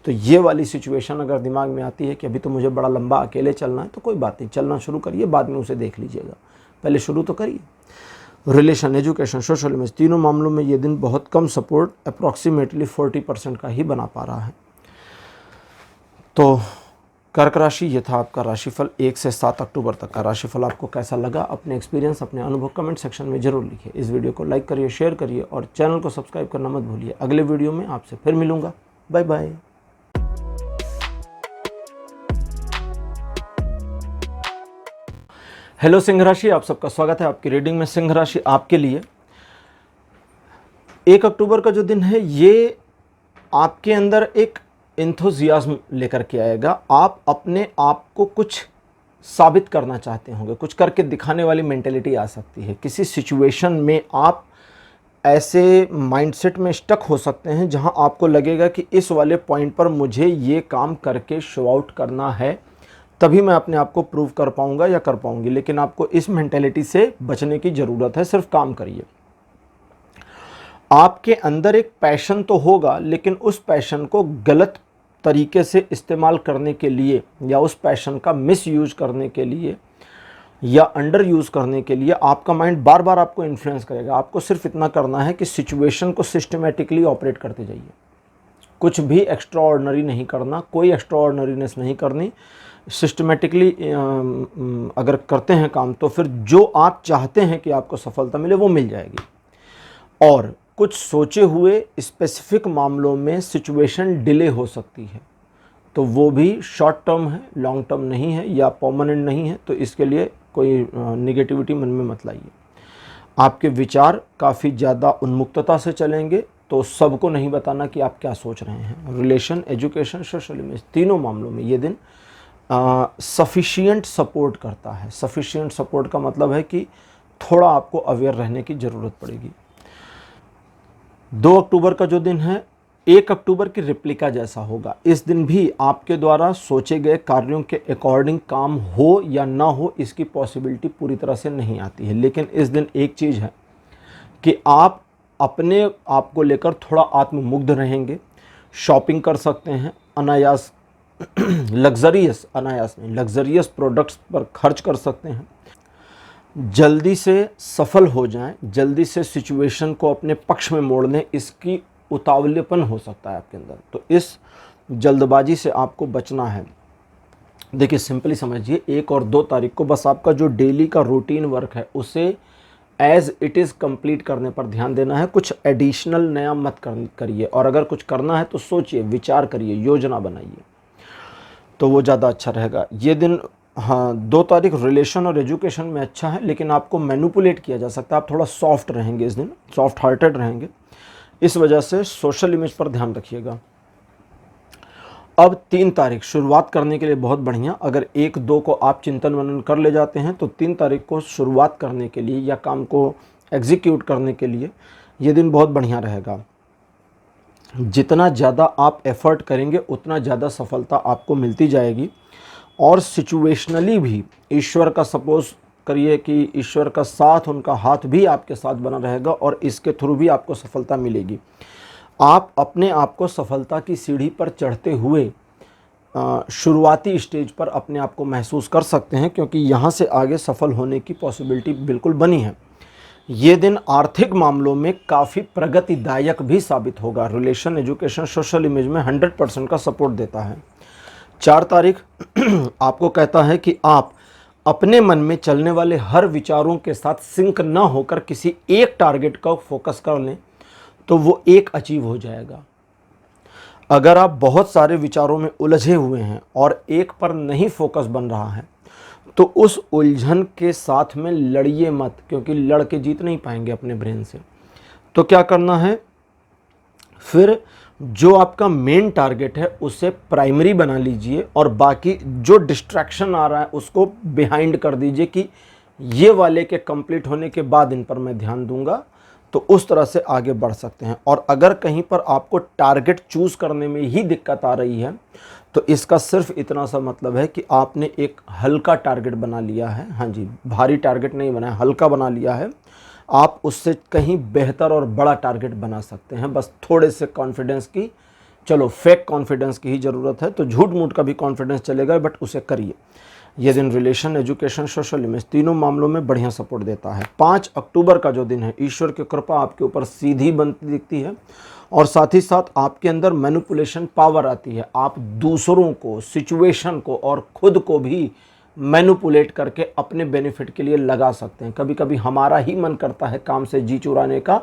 तो ये वाली सिचुएशन अगर दिमाग में आती है कि अभी तो मुझे बड़ा लंबा अकेले चलना है, तो कोई बात नहीं, चलना शुरू करिए, बाद में उसे देख लीजिएगा, पहले शुरू तो करिए। रिलेशन, एजुकेशन, सोशल इमेज तीनों मामलों में ये दिन बहुत कम सपोर्ट, अप्रॉक्सीमेटली 40% का ही बना पा रहा है। तो कर्क राशि, ये था आपका राशिफल 1 से 7 अक्टूबर तक का राशिफल। आपको कैसा लगा? अपने एक्सपीरियंस, अपने अनुभव कमेंट सेक्शन में जरूर लिखिए। इस वीडियो को लाइक करिए, शेयर करिए और चैनल को सब्सक्राइब करना मत भूलिए। अगले वीडियो में आपसे फिर मिलूंगा। Bye bye. हेलो सिंह राशि, आप सबका स्वागत है आपकी रीडिंग में। सिंह राशि आपके लिए 1 अक्टूबर का जो दिन है ये आपके अंदर एक एंथुजियाज्म लेकर के आएगा। आप अपने आप को कुछ साबित करना चाहते होंगे, कुछ करके दिखाने वाली मेंटेलिटी आ सकती है। किसी सिचुएशन में आप ऐसे माइंडसेट में स्टक हो सकते हैं जहां आपको लगेगा कि इस वाले पॉइंट पर मुझे ये काम करके शो आउट करना है, तभी मैं अपने आप को प्रूव कर पाऊंगा या कर पाऊंगी। लेकिन आपको इस मेंटेलिटी से बचने की ज़रूरत है। सिर्फ काम करिए। आपके अंदर एक पैशन तो होगा, लेकिन उस पैशन को गलत तरीके से इस्तेमाल करने के लिए या उस पैशन का मिस यूज करने के लिए या अंडर यूज़ करने के लिए आपका माइंड बार बार आपको इन्फ्लुएंस करेगा। आपको सिर्फ इतना करना है कि सिचुएशन को सिस्टमेटिकली ऑपरेट करते जाइए। कुछ भी एक्स्ट्रा ऑर्डिनरी नहीं करना, कोई एक्स्ट्रा ऑर्डिनरीनेस नहीं करनी। सिस्टमेटिकली अगर करते हैं काम तो फिर जो आप चाहते हैं कि आपको सफलता मिले वो मिल जाएगी। और कुछ सोचे हुए स्पेसिफिक मामलों में सिचुएशन डिले हो सकती है, तो वो भी शॉर्ट टर्म है, लॉन्ग टर्म नहीं है या परमानेंट नहीं है। तो इसके लिए कोई निगेटिविटी मन में मत लाइए। आपके विचार काफ़ी ज़्यादा उन्मुक्तता से चलेंगे, तो सबको नहीं बताना कि आप क्या सोच रहे हैं। रिलेशन, एजुकेशन, सोशल इमेज तीनों मामलों में ये दिन सफिशिएंट सपोर्ट करता है। सफिशिएंट सपोर्ट का मतलब है कि थोड़ा आपको अवेयर रहने की ज़रूरत पड़ेगी। 2 अक्टूबर का जो दिन है 1 अक्टूबर की रिप्लिका जैसा होगा। इस दिन भी आपके द्वारा सोचे गए कार्यों के अकॉर्डिंग काम हो या ना हो, इसकी पॉसिबिलिटी पूरी तरह से नहीं आती है। लेकिन इस दिन एक चीज़ है कि आप अपने आप को लेकर थोड़ा आत्ममुग्ध रहेंगे, शॉपिंग कर सकते हैं, अनायास लग्जरियस प्रोडक्ट्स पर खर्च कर सकते हैं, जल्दी से सफल हो जाएं, जल्दी से सिचुएशन को अपने पक्ष में मोड़ लें, इसकी उतावलेपन हो सकता है आपके अंदर। तो इस जल्दबाजी से आपको बचना है। देखिए सिंपली समझिए, 1 और 2 तारीख को बस आपका जो डेली का रूटीन वर्क है उसे एज इट इज़ कंप्लीट करने पर ध्यान देना है। कुछ एडिशनल नया मत करिए, और अगर कुछ करना है तो सोचिए, विचार करिए, योजना बनाइए, तो वो ज़्यादा अच्छा रहेगा ये दिन। हाँ, 2 तारीख रिलेशन और एजुकेशन में अच्छा है, लेकिन आपको मैनिपुलेट किया जा सकता है। आप थोड़ा सॉफ्ट रहेंगे इस दिन, सॉफ्ट हार्टेड रहेंगे, इस वजह से सोशल इमेज पर ध्यान रखिएगा। अब 3 तारीख शुरुआत करने के लिए बहुत बढ़िया। अगर 1-2 को आप चिंतन मनन कर ले जाते हैं तो 3 तारीख को शुरुआत करने के लिए या काम को एग्जीक्यूट करने के लिए ये दिन बहुत बढ़िया रहेगा। जितना ज़्यादा आप एफर्ट करेंगे उतना ज़्यादा सफलता आपको मिलती जाएगी। और सिचुएशनली भी ईश्वर का सपोज करिए कि ईश्वर का साथ, उनका हाथ भी आपके साथ बना रहेगा और इसके थ्रू भी आपको सफलता मिलेगी। आप अपने आप को सफलता की सीढ़ी पर चढ़ते हुए शुरुआती स्टेज पर अपने आप को महसूस कर सकते हैं, क्योंकि यहाँ से आगे सफल होने की पॉसिबिलिटी बिल्कुल बनी है। ये दिन आर्थिक मामलों में काफ़ी प्रगतिदायक भी साबित होगा। रिलेशन, एजुकेशन, सोशल इमेज में 100% का सपोर्ट देता है। 4 तारीख आपको कहता है कि आप अपने मन में चलने वाले हर विचारों के साथ सिंक न होकर किसी एक टारगेट का फोकस कर लें तो वो एक अचीव हो जाएगा। अगर आप बहुत सारे विचारों में उलझे हुए हैं और एक पर नहीं फोकस बन रहा है तो उस उलझन के साथ में लड़िए मत, क्योंकि लड़ के जीत नहीं पाएंगे अपने ब्रेन से। तो क्या करना है, फिर जो आपका मेन टारगेट है उसे प्राइमरी बना लीजिए और बाकी जो डिस्ट्रैक्शन आ रहा है उसको बिहाइंड कर दीजिए कि ये वाले के कंप्लीट होने के बाद इन पर मैं ध्यान दूंगा। तो उस तरह से आगे बढ़ सकते हैं। और अगर कहीं पर आपको टारगेट चूज करने में ही दिक्कत आ रही है तो इसका सिर्फ इतना सा मतलब है कि आपने एक हल्का टारगेट बना लिया है। हाँ जी, भारी टारगेट नहीं बनाया, हल्का बना लिया है। आप उससे कहीं बेहतर और बड़ा टारगेट बना सकते हैं। बस थोड़े से कॉन्फिडेंस की, चलो फेक कॉन्फिडेंस की ही ज़रूरत है, तो झूठ मूठ का भी कॉन्फिडेंस चलेगा, बट उसे करिए। यह दिन रिलेशन, एजुकेशन, सोशल इमेज तीनों मामलों में बढ़िया सपोर्ट देता है। 5 अक्टूबर का जो दिन है, ईश्वर की कृपा आपके ऊपर सीधी बनती दिखती है और साथ ही साथ आपके अंदर मैनिपुलेशन पावर आती है। आप दूसरों को, सिचुएशन को और खुद को भी मैनिपुलेट करके अपने बेनिफिट के लिए लगा सकते हैं। कभी कभी हमारा ही मन करता है काम से जी चुराने का,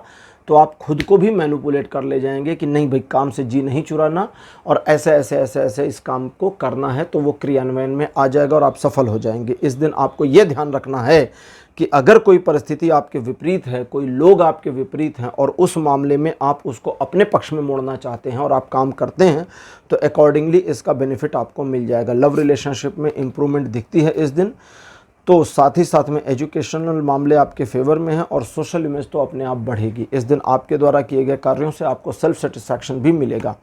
तो आप खुद को भी मैनिपुलेट कर ले जाएंगे कि नहीं भाई, काम से जी नहीं चुराना और ऐसे ऐसे ऐसे ऐसे इस काम को करना है, तो वो क्रियान्वयन में आ जाएगा और आप सफल हो जाएंगे। इस दिन आपको ये ध्यान रखना है कि अगर कोई परिस्थिति आपके विपरीत है, कोई लोग आपके विपरीत हैं और उस मामले में आप उसको अपने पक्ष में मोड़ना चाहते हैं और आप काम करते हैं, तो अकॉर्डिंगली इसका बेनिफिट आपको मिल जाएगा। लव रिलेशनशिप में इंप्रूवमेंट दिखती है इस दिन। तो साथ ही साथ में एजुकेशनल मामले आपके फेवर में हैं और सोशल इमेज तो अपने आप बढ़ेगी। इस दिन आपके द्वारा किए गए कार्यों से आपको सेल्फ सेटिस्फैक्शन भी मिलेगा।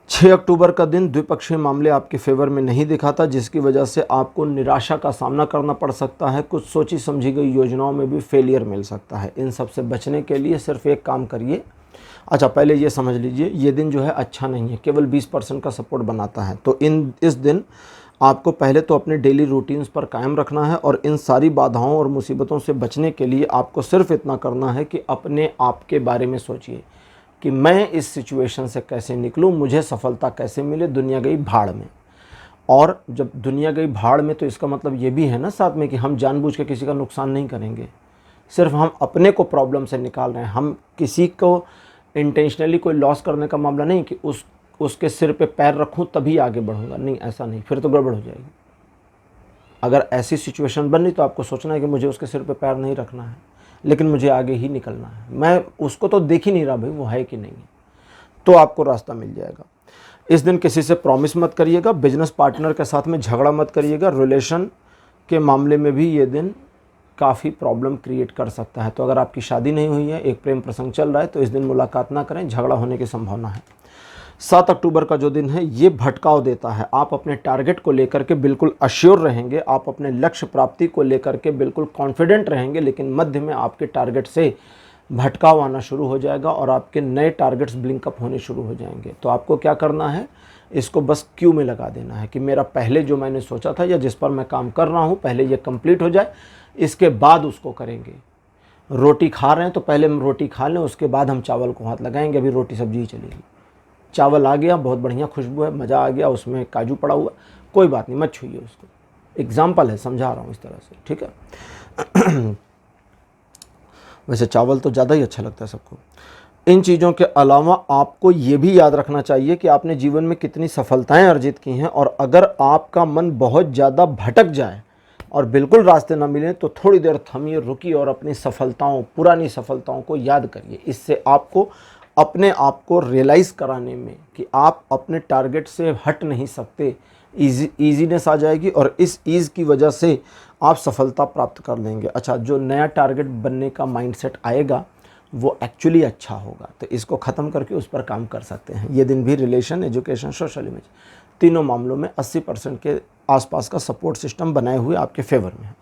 6 अक्टूबर का दिन द्विपक्षीय मामले आपके फेवर में नहीं दिखाता, जिसकी वजह से आपको निराशा का सामना करना पड़ सकता है। कुछ सोची समझी गई योजनाओं में भी फेलियर मिल सकता है। इन सब से बचने के लिए सिर्फ एक काम करिए। अच्छा, पहले ये समझ लीजिए, ये दिन जो है अच्छा नहीं है, केवल 20% का सपोर्ट बनाता है। तो इस दिन आपको पहले तो अपने डेली रूटीन्स पर कायम रखना है और इन सारी बाधाओं और मुसीबतों से बचने के लिए आपको सिर्फ इतना करना है कि अपने आप के बारे में सोचिए कि मैं इस सिचुएशन से कैसे निकलूं, मुझे सफलता कैसे मिले। दुनिया गई भाड़ में। और जब दुनिया गई भाड़ में तो इसका मतलब ये भी है ना साथ में कि हम जानबूझ के किसी का नुकसान नहीं करेंगे, सिर्फ हम अपने को प्रॉब्लम से निकाल रहे हैं। हम किसी को इंटेंशनली कोई लॉस करने का मामला नहीं कि उसके सिर पे पैर रखूं तभी आगे बढ़ूंगा, नहीं, ऐसा नहीं, फिर तो गड़बड़ हो जाएगी। अगर ऐसी सिचुएशन बनी तो आपको सोचना है कि मुझे उसके सिर पे पैर नहीं रखना है, लेकिन मुझे आगे ही निकलना है। मैं उसको तो देख ही नहीं रहा भाई वो है कि नहीं है, तो आपको रास्ता मिल जाएगा। इस दिन किसी से प्रॉमिस मत करिएगा, बिजनेस पार्टनर के साथ में झगड़ा मत करिएगा। रिलेशन के मामले में भी ये दिन काफ़ी प्रॉब्लम क्रिएट कर सकता है। तो अगर आपकी शादी नहीं हुई है, एक प्रेम प्रसंग चल रहा है, तो इस दिन मुलाकात ना करें, झगड़ा होने की संभावना है। 7 अक्टूबर का जो दिन है ये भटकाव देता है। आप अपने टारगेट को लेकर के बिल्कुल अश्योर रहेंगे, आप अपने लक्ष्य प्राप्ति को लेकर के बिल्कुल कॉन्फिडेंट रहेंगे, लेकिन मध्य में आपके टारगेट से भटकाव आना शुरू हो जाएगा और आपके नए टारगेट्स ब्लिंकअप होने शुरू हो जाएंगे। तो आपको क्या करना है, इसको बस क्यू में लगा देना है कि मेरा पहले जो मैंने सोचा था या जिस पर मैं काम कर रहा हूँ पहले ये कंप्लीट हो जाए, इसके बाद उसको करेंगे। रोटी खा रहे हैं तो पहले हम रोटी खा लें, उसके बाद हम चावल को हाथ लगाएंगे, अभी रोटी सब्जी ही चलेगी। चावल आ गया, बहुत बढ़िया खुशबू है, मज़ा आ गया, उसमें काजू पड़ा हुआ, कोई बात नहीं, मत छूइए उसको। एग्जाम्पल है, समझा रहा हूँ इस तरह से, ठीक है। वैसे चावल तो ज़्यादा ही अच्छा लगता है सबको। इन चीज़ों के अलावा आपको ये भी याद रखना चाहिए कि आपने जीवन में कितनी सफलताएं अर्जित की हैं, और अगर आपका मन बहुत ज़्यादा भटक जाए और बिल्कुल रास्ते ना मिले तो थोड़ी देर थमिए, रुकिए और अपनी सफलताओं, पुरानी सफलताओं को याद करिए। इससे आपको अपने आप को रियलाइज़ कराने में कि आप अपने टारगेट से हट नहीं सकते, ईजीनेस आ जाएगी और इस ईज़ की वजह से आप सफलता प्राप्त कर लेंगे। अच्छा, जो नया टारगेट बनने का माइंडसेट आएगा वो एक्चुअली अच्छा होगा, तो इसको ख़त्म करके उस पर काम कर सकते हैं। ये दिन भी रिलेशन, एजुकेशन, सोशल इमेज, तीनों मामलों में 80% के आसपास का सपोर्ट सिस्टम बनाए हुए आपके फेवर में है।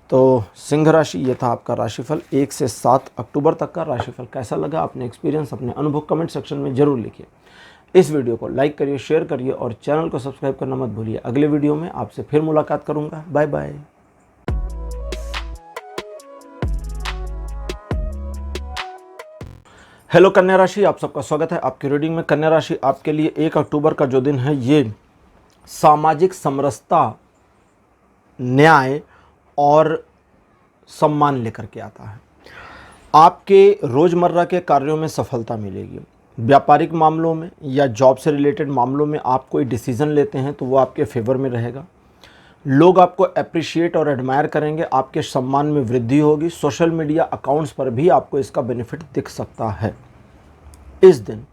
तो सिंह राशि, ये था आपका राशिफल 1 से 7 अक्टूबर तक का राशिफल। कैसा लगा, अपने एक्सपीरियंस, अपने अनुभव कमेंट सेक्शन में ज़रूर लिखिए। इस वीडियो को लाइक करिए, शेयर करिए और चैनल को सब्सक्राइब करना मत भूलिए। अगले वीडियो में आपसे फिर मुलाकात करूँगा। Bye bye. हेलो कन्या राशि, आप सबका स्वागत है आपकी रीडिंग में। कन्या राशि, आपके लिए 1 अक्टूबर का जो दिन है ये सामाजिक समरसता, न्याय और सम्मान लेकर के आता है। आपके रोज़मर्रा के कार्यों में सफलता मिलेगी। व्यापारिक मामलों में या जॉब से रिलेटेड मामलों में आप कोई डिसीज़न लेते हैं तो वो आपके फेवर में रहेगा। लोग आपको अप्रिशिएट और एडमायर करेंगे, आपके सम्मान में वृद्धि होगी। सोशल मीडिया अकाउंट्स पर भी आपको इसका बेनिफिट दिख सकता है। इस दिन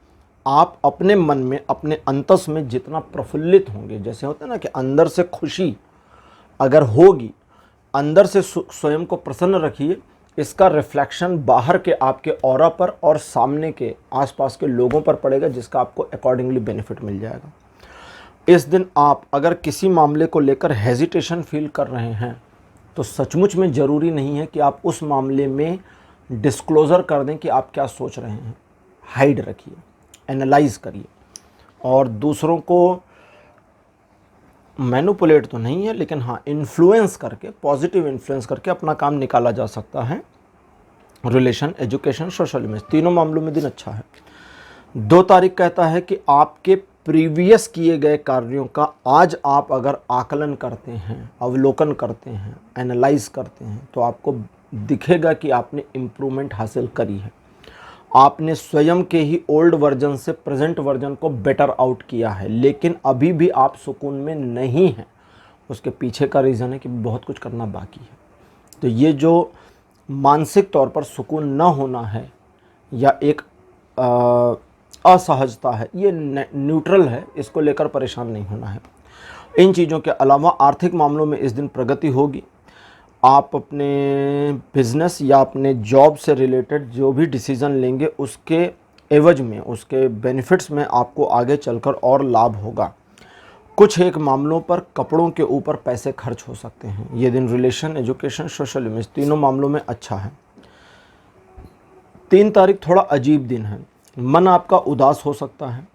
आप अपने मन में, अपने अंतस में जितना प्रफुल्लित होंगे, जैसे होता है ना कि अंदर से खुशी अगर होगी, अंदर से स्वयं को प्रसन्न रखिए, इसका रिफ्लेक्शन बाहर के आपके ऑरा पर और सामने के आसपास के लोगों पर पड़ेगा, जिसका आपको अकॉर्डिंगली बेनिफिट मिल जाएगा। इस दिन आप अगर किसी मामले को लेकर हेजिटेशन फील कर रहे हैं तो सचमुच में ज़रूरी नहीं है कि आप उस मामले में डिस्क्लोज़र कर दें कि आप क्या सोच रहे हैं। हाइड रखिए, एनालाइज करिए और दूसरों को मैनिपुलेट तो नहीं है, लेकिन हाँ, इन्फ्लुएंस करके, पॉजिटिव इन्फ्लुएंस करके अपना काम निकाला जा सकता है। रिलेशन, एजुकेशन, सोशल इमेज, तीनों मामलों में दिन अच्छा है। 2 तारीख कहता है कि आपके प्रीवियस किए गए कार्यों का आज आप अगर आकलन करते हैं, अवलोकन करते हैं, एनालाइज करते हैं तो आपको दिखेगा कि आपने इम्प्रूवमेंट हासिल करी है। आपने स्वयं के ही ओल्ड वर्जन से प्रेजेंट वर्जन को बेटर आउट किया है, लेकिन अभी भी आप सुकून में नहीं हैं। उसके पीछे का रीज़न है कि बहुत कुछ करना बाकी है। तो ये जो मानसिक तौर पर सुकून न होना है या एक असहजता है, ये न्यूट्रल है, इसको लेकर परेशान नहीं होना है। इन चीज़ों के अलावा आर्थिक मामलों में इस दिन प्रगति होगी। आप अपने बिजनेस या अपने जॉब से रिलेटेड जो भी डिसीज़न लेंगे उसके एवज में, उसके बेनिफिट्स में आपको आगे चलकर और लाभ होगा। कुछ एक मामलों पर कपड़ों के ऊपर पैसे खर्च हो सकते हैं। ये दिन रिलेशन, एजुकेशन, सोशल इमेज, तीनों मामलों में अच्छा है। 3 तारीख थोड़ा अजीब दिन है। मन आपका उदास हो सकता है।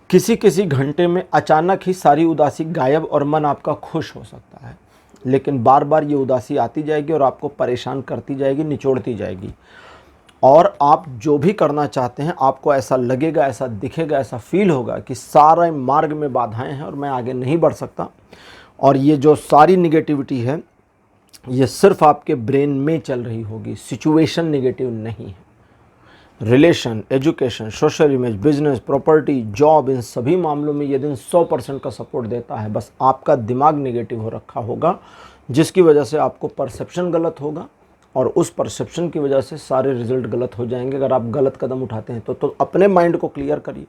किसी घंटे में अचानक ही सारी उदासी गायब और मन आपका खुश हो सकता है, लेकिन बार बार ये उदासी आती जाएगी और आपको परेशान करती जाएगी, निचोड़ती जाएगी। और आप जो भी करना चाहते हैं आपको ऐसा लगेगा, ऐसा दिखेगा, ऐसा फील होगा कि सारे मार्ग में बाधाएं हैं और मैं आगे नहीं बढ़ सकता। और ये जो सारी निगेटिविटी है ये सिर्फ आपके ब्रेन में चल रही होगी, सिचुएशन नेगेटिव नहीं है। Relation, education, social image, business, property, job, इन सभी मामलों में ये दिन 100% का सपोर्ट देता है। बस आपका दिमाग नेगेटिव हो रखा होगा, जिसकी वजह से आपको परसेप्शन गलत होगा और उस परसेप्शन की वजह से सारे रिजल्ट गलत हो जाएंगे। अगर आप गलत कदम उठाते हैं तो अपने माइंड को क्लियर करिए,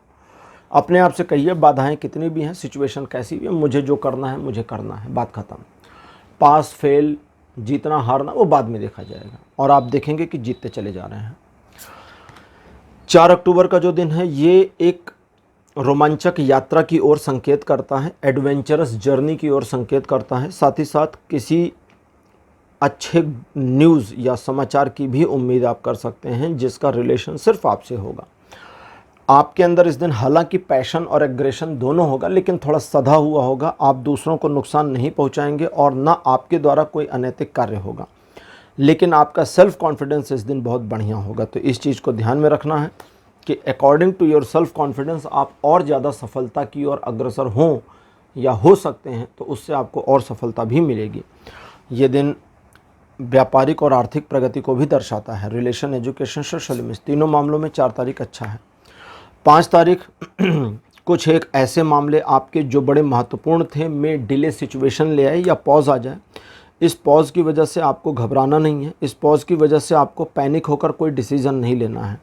अपने आप से कहिए बाधाएं कितनी भी हैं, सिचुएशन कैसी भी है, मुझे जो करना है मुझे करना है, बात खत्म। पास फेल, जीतना हारना वो बाद में देखा जाएगा और आप देखेंगे कि जीतते चले जा रहे हैं। 4 अक्टूबर का जो दिन है ये एक रोमांचक यात्रा की ओर संकेत करता है, एडवेंचरस जर्नी की ओर संकेत करता है। साथ ही साथ किसी अच्छे न्यूज़ या समाचार की भी उम्मीद आप कर सकते हैं, जिसका रिलेशन सिर्फ आपसे होगा। आपके अंदर इस दिन हालांकि पैशन और एग्रेशन दोनों होगा, लेकिन थोड़ा सधा हुआ होगा। आप दूसरों को नुकसान नहीं पहुंचाएंगे और ना आपके द्वारा कोई अनैतिक कार्य होगा, लेकिन आपका सेल्फ कॉन्फिडेंस इस दिन बहुत बढ़िया होगा। तो इस चीज़ को ध्यान में रखना है कि according to your self confidence आप और ज़्यादा सफलता की ओर अग्रसर हों या हो सकते हैं, तो उससे आपको और सफलता भी मिलेगी। ये दिन व्यापारिक और आर्थिक प्रगति को भी दर्शाता है। रिलेशन, एजुकेशन, सोशल इमेज, तीनों मामलों में 4 तारीख अच्छा है। 5 तारीख कुछ एक ऐसे मामले आपके जो बड़े महत्वपूर्ण थे में डिले सिचुएशन ले आए या पॉज आ जाए। इस पॉज की वजह से आपको घबराना नहीं है। इस पॉज की वजह से आपको पैनिक होकर कोई डिसीज़न नहीं लेना है।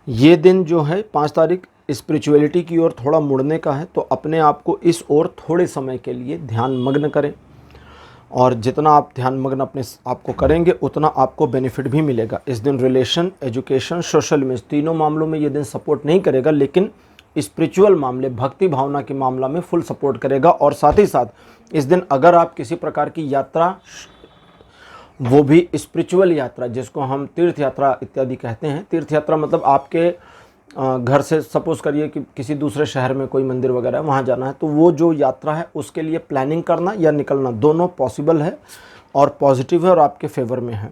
ये दिन जो है 5 तारीख स्पिरिचुअलिटी की ओर थोड़ा मुड़ने का है, तो अपने आप को इस ओर थोड़े समय के लिए ध्यान मग्न करें, और जितना आप ध्यान मग्न अपने आपको करेंगे उतना आपको बेनिफिट भी मिलेगा। इस दिन रिलेशन, एजुकेशन, सोशल इमेज तीनों मामलों में ये दिन सपोर्ट नहीं करेगा, लेकिन स्पिरिचुअल मामले, भक्ति भावना के मामला में फुल सपोर्ट करेगा। और साथ ही साथ इस दिन अगर आप किसी प्रकार की यात्रा, वो भी स्पिरिचुअल यात्रा जिसको हम तीर्थ यात्रा इत्यादि कहते हैं, तीर्थ यात्रा मतलब आपके घर से सपोज करिए कि किसी दूसरे शहर में कोई मंदिर वगैरह है, वहाँ जाना है, तो वो जो यात्रा है उसके लिए प्लानिंग करना या निकलना दोनों पॉसिबल है और पॉजिटिव है और आपके फेवर में है।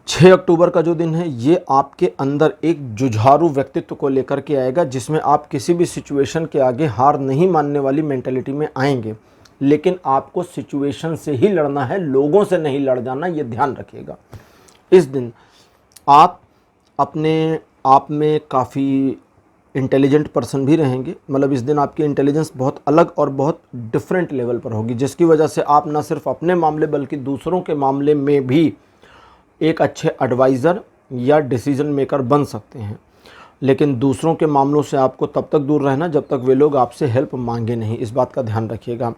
6 अक्टूबर का जो दिन है ये आपके अंदर एक जुझारू व्यक्तित्व को लेकर के आएगा, जिसमें आप किसी भी सिचुएशन के आगे हार नहीं मानने वाली मेंटेलिटी में आएंगे। लेकिन आपको सिचुएशन से ही लड़ना है, लोगों से नहीं लड़ जाना, ये ध्यान रखिएगा। इस दिन आप अपने आप में काफ़ी इंटेलिजेंट पर्सन भी रहेंगे, मतलब इस दिन आपकी इंटेलिजेंस बहुत अलग और बहुत डिफरेंट लेवल पर होगी, जिसकी वजह से आप न सिर्फ अपने मामले बल्कि दूसरों के मामले में भी एक अच्छे एडवाइज़र या डिसीजन मेकर बन सकते हैं। लेकिन दूसरों के मामलों से आपको तब तक दूर रहना जब तक वे लोग आपसे हेल्प मांगे नहीं, इस बात का ध्यान रखिएगा।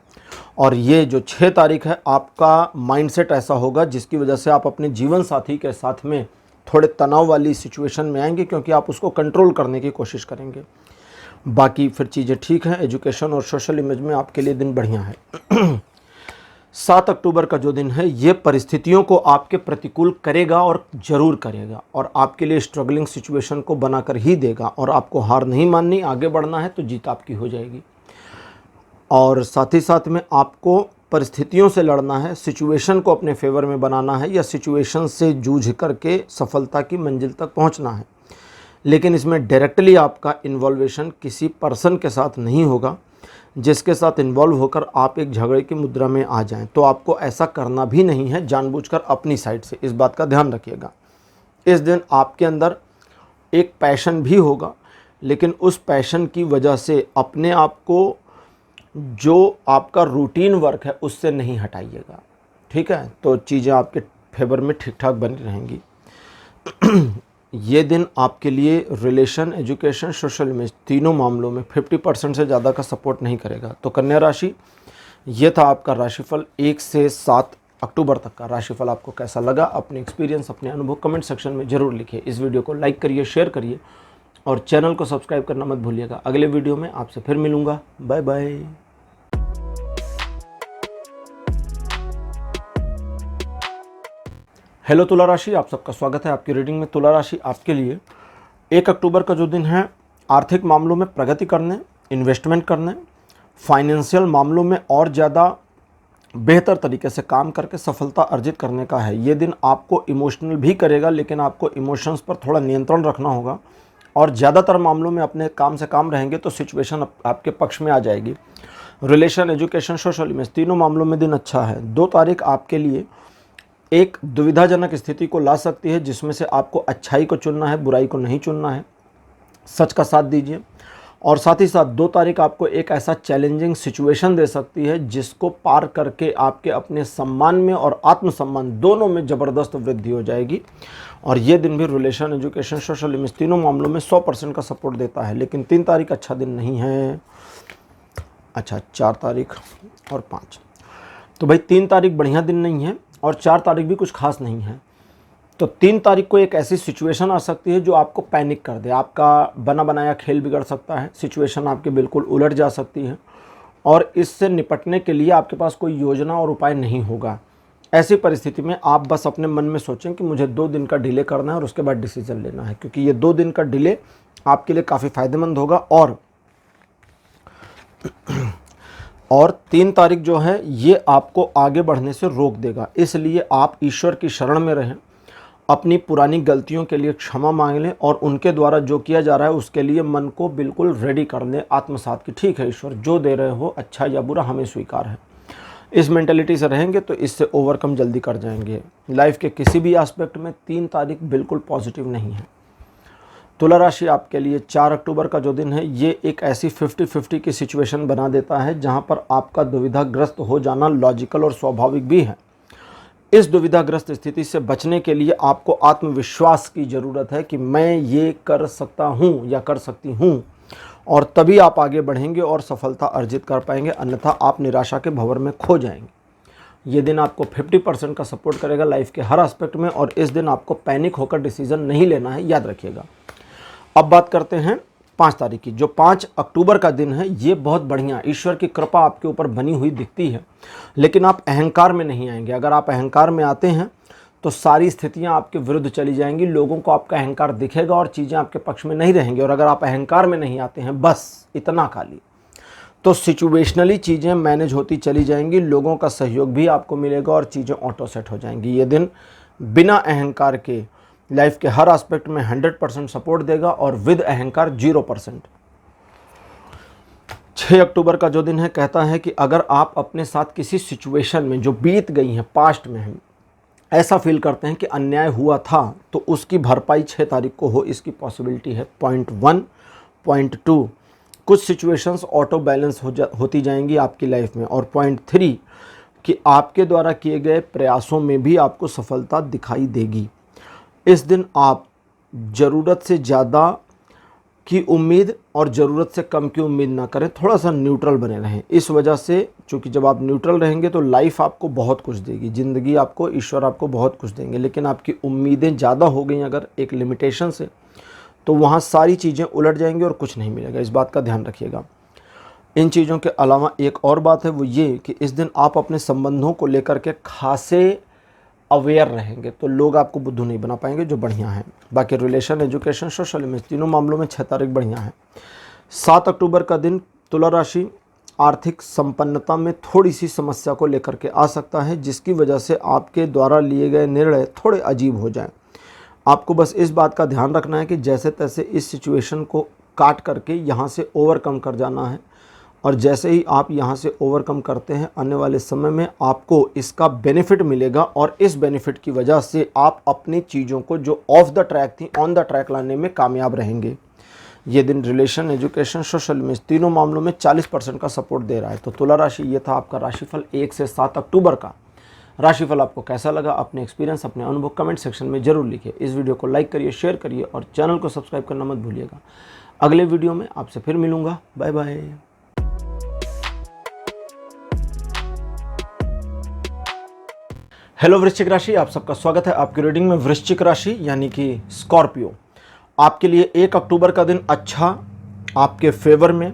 और ये जो 6 तारीख है आपका माइंडसेट ऐसा होगा जिसकी वजह से आप अपने जीवन साथी के साथ में थोड़े तनाव वाली सिचुएशन में आएंगे, क्योंकि आप उसको कंट्रोल करने की कोशिश करेंगे। बाकी फिर चीज़ें ठीक हैं। एजुकेशन और सोशल इमेज में आपके लिए दिन बढ़िया है। 7 अक्टूबर का जो दिन है ये परिस्थितियों को आपके प्रतिकूल करेगा और ज़रूर करेगा, और आपके लिए स्ट्रगलिंग सिचुएशन को बनाकर ही देगा, और आपको हार नहीं माननी, आगे बढ़ना है तो जीत आपकी हो जाएगी। और साथ ही साथ में आपको परिस्थितियों से लड़ना है, सिचुएशन को अपने फेवर में बनाना है या सिचुएशन से जूझ करके सफलता की मंजिल तक पहुंचना है। लेकिन इसमें डायरेक्टली आपका इन्वॉल्वेशन किसी पर्सन के साथ नहीं होगा जिसके साथ इन्वॉल्व होकर आप एक झगड़े की मुद्रा में आ जाएं। तो आपको ऐसा करना भी नहीं है जानबूझकर अपनी साइड से, इस बात का ध्यान रखिएगा। इस दिन आपके अंदर एक पैशन भी होगा, लेकिन उस पैशन की वजह से अपने आप को जो आपका रूटीन वर्क है उससे नहीं हटाइएगा, ठीक है? तो चीज़ें आपके फेवर में ठीक ठाक बनी रहेंगी। ये दिन आपके लिए रिलेशन, एजुकेशन, सोशल इमेज तीनों मामलों में 50% से ज़्यादा का सपोर्ट नहीं करेगा। तो कन्या राशि, ये था आपका राशिफल 1 से 7 अक्टूबर तक का। राशिफल आपको कैसा लगा, अपने एक्सपीरियंस, अपने अनुभव कमेंट सेक्शन में ज़रूर लिखिए। इस वीडियो को लाइक करिए, शेयर करिए और चैनल को सब्सक्राइब करना मत भूलिएगा। अगले वीडियो में आपसे फिर मिलूँगा। Bye bye. हेलो तुला राशि, आप सबका स्वागत है आपकी रीडिंग में। तुला राशि आपके लिए 1 अक्टूबर का जो दिन है आर्थिक मामलों में प्रगति करने, इन्वेस्टमेंट करने, फाइनेंशियल मामलों में और ज़्यादा बेहतर तरीके से काम करके सफलता अर्जित करने का है। ये दिन आपको इमोशनल भी करेगा, लेकिन आपको इमोशंस पर थोड़ा नियंत्रण रखना होगा और ज़्यादातर मामलों में अपने काम से काम रहेंगे तो सिचुएशन आपके पक्ष में आ जाएगी। रिलेशन, एजुकेशन, सोशल इमेज तीनों मामलों में दिन अच्छा है। 2 तारीख आपके लिए एक दुविधाजनक स्थिति को ला सकती है, जिसमें से आपको अच्छाई को चुनना है, बुराई को नहीं चुनना है। सच का साथ दीजिए। और साथ ही साथ 2 तारीख आपको एक ऐसा चैलेंजिंग सिचुएशन दे सकती है जिसको पार करके आपके अपने सम्मान में और आत्मसम्मान दोनों में ज़बरदस्त वृद्धि हो जाएगी। और ये दिन भी रिलेशन, एजुकेशन, सोशल इमेज तीनों मामलों में 100% का सपोर्ट देता है। लेकिन 3 तारीख अच्छा दिन नहीं है। अच्छा, 4 तारीख और 5, तो भाई 3 तारीख बढ़िया दिन नहीं है और 4 तारीख भी कुछ खास नहीं है। तो 3 तारीख को एक ऐसी सिचुएशन आ सकती है जो आपको पैनिक कर दे, आपका बना बनाया खेल बिगड़ सकता है, सिचुएशन आपके बिल्कुल उलट जा सकती है और इससे निपटने के लिए आपके पास कोई योजना और उपाय नहीं होगा। ऐसी परिस्थिति में आप बस अपने मन में सोचें कि मुझे 2 दिन का डिले करना है और उसके बाद डिसीजन लेना है, क्योंकि ये 2 दिन का डिले आपके लिए काफ़ी फायदेमंद होगा। और 3 तारीख जो है ये आपको आगे बढ़ने से रोक देगा, इसलिए आप ईश्वर की शरण में रहें, अपनी पुरानी गलतियों के लिए क्षमा मांग लें और उनके द्वारा जो किया जा रहा है उसके लिए मन को बिल्कुल रेडी कर लें, आत्मसात की ठीक है ईश्वर जो दे रहे हो अच्छा या बुरा हमें स्वीकार है। इस मेंटेलिटी से रहेंगे तो इससे ओवरकम जल्दी कर जाएंगे। लाइफ के किसी भी एस्पेक्ट में 3 तारीख बिल्कुल पॉजिटिव नहीं है। तुला राशि आपके लिए 4 अक्टूबर का जो दिन है ये एक ऐसी 50-50 की सिचुएशन बना देता है जहां पर आपका दुविधाग्रस्त हो जाना लॉजिकल और स्वाभाविक भी है। इस दुविधाग्रस्त स्थिति से बचने के लिए आपको आत्मविश्वास की ज़रूरत है कि मैं ये कर सकता हूँ या कर सकती हूँ, और तभी आप आगे बढ़ेंगे और सफलता अर्जित कर पाएंगे, अन्यथा आप निराशा के भंवर में खो जाएंगे। ये दिन आपको 50% का सपोर्ट करेगा लाइफ के हर एस्पेक्ट में, और इस दिन आपको पैनिक होकर डिसीजन नहीं लेना है, याद रखिएगा। अब बात करते हैं 5 तारीख की। जो 5 अक्टूबर का दिन है ये बहुत बढ़िया, ईश्वर की कृपा आपके ऊपर बनी हुई दिखती है, लेकिन आप अहंकार में नहीं आएंगे। अगर आप अहंकार में आते हैं तो सारी स्थितियां आपके विरुद्ध चली जाएंगी, लोगों को आपका अहंकार दिखेगा और चीज़ें आपके पक्ष में नहीं रहेंगी। और अगर आप अहंकार में नहीं आते हैं, बस इतना खाली, तो सिचुएशनली चीज़ें मैनेज होती चली जाएंगी, लोगों का सहयोग भी आपको मिलेगा और चीज़ें ऑटो सेट हो जाएंगी। ये दिन बिना अहंकार के लाइफ के हर एस्पेक्ट में 100% सपोर्ट देगा और विद अहंकार 0%। 6 अक्टूबर का जो दिन है कहता है कि अगर आप अपने साथ किसी सिचुएशन में जो बीत गई हैं, पास्ट में है, ऐसा फील करते हैं कि अन्याय हुआ था, तो उसकी भरपाई 6 तारीख को हो, इसकी पॉसिबिलिटी है। पॉइंट 1, पॉइंट 2, कुछ सिचुएशंस ऑटो बैलेंस होती जाएंगी आपकी लाइफ में। और पॉइंट 3 कि आपके द्वारा किए गए प्रयासों में भी आपको सफलता दिखाई देगी। इस दिन आप ज़रूरत से ज़्यादा की उम्मीद और ज़रूरत से कम की उम्मीद ना करें, थोड़ा सा न्यूट्रल बने रहें। इस वजह से चूँकि जब आप न्यूट्रल रहेंगे तो लाइफ आपको बहुत कुछ देगी, ज़िंदगी आपको, ईश्वर आपको बहुत कुछ देंगे, लेकिन आपकी उम्मीदें ज़्यादा हो गई अगर एक लिमिटेशन से, तो वहाँ सारी चीज़ें उलट जाएंगी और कुछ नहीं मिलेगा। इस बात का ध्यान रखिएगा। इन चीज़ों के अलावा एक और बात है, वो ये कि इस दिन आप अपने संबंधों को लेकर के खासे अवेयर रहेंगे, तो लोग आपको बुद्धू नहीं बना पाएंगे, जो बढ़िया है। बाकी रिलेशन, एजुकेशन, सोशल में तीनों मामलों में 6 तारीख बढ़िया है। 7 अक्टूबर का दिन तुला राशि आर्थिक संपन्नता में थोड़ी सी समस्या को लेकर के आ सकता है, जिसकी वजह से आपके द्वारा लिए गए निर्णय थोड़े अजीब हो जाएं। आपको बस इस बात का ध्यान रखना है कि जैसे तैसे इस सिचुएशन को काट करके यहाँ से ओवरकम कर जाना है, और जैसे ही आप यहाँ से ओवरकम करते हैं, आने वाले समय में आपको इसका बेनिफिट मिलेगा, और इस बेनिफिट की वजह से आप अपनी चीज़ों को जो ऑफ द ट्रैक थी ऑन द ट्रैक लाने में कामयाब रहेंगे। ये दिन रिलेशन, एजुकेशन, सोशल में तीनों मामलों में 40% का सपोर्ट दे रहा है। तो तुला राशि, ये था आपका राशिफल 1 से 7 अक्टूबर का। राशिफल आपको कैसा लगा, अपने एक्सपीरियंस, अपने अनुभव कमेंट सेक्शन में जरूर लिखिए। इस वीडियो को लाइक करिए, शेयर करिए और चैनल को सब्सक्राइब करना मत भूलिएगा। अगले वीडियो में आपसे फिर मिलूंगा। Bye bye. हेलो वृश्चिक राशि, आप सबका स्वागत है आपकी रीडिंग में। वृश्चिक राशि यानी कि स्कॉर्पियो, आपके लिए 1 अक्टूबर का दिन अच्छा, आपके फेवर में,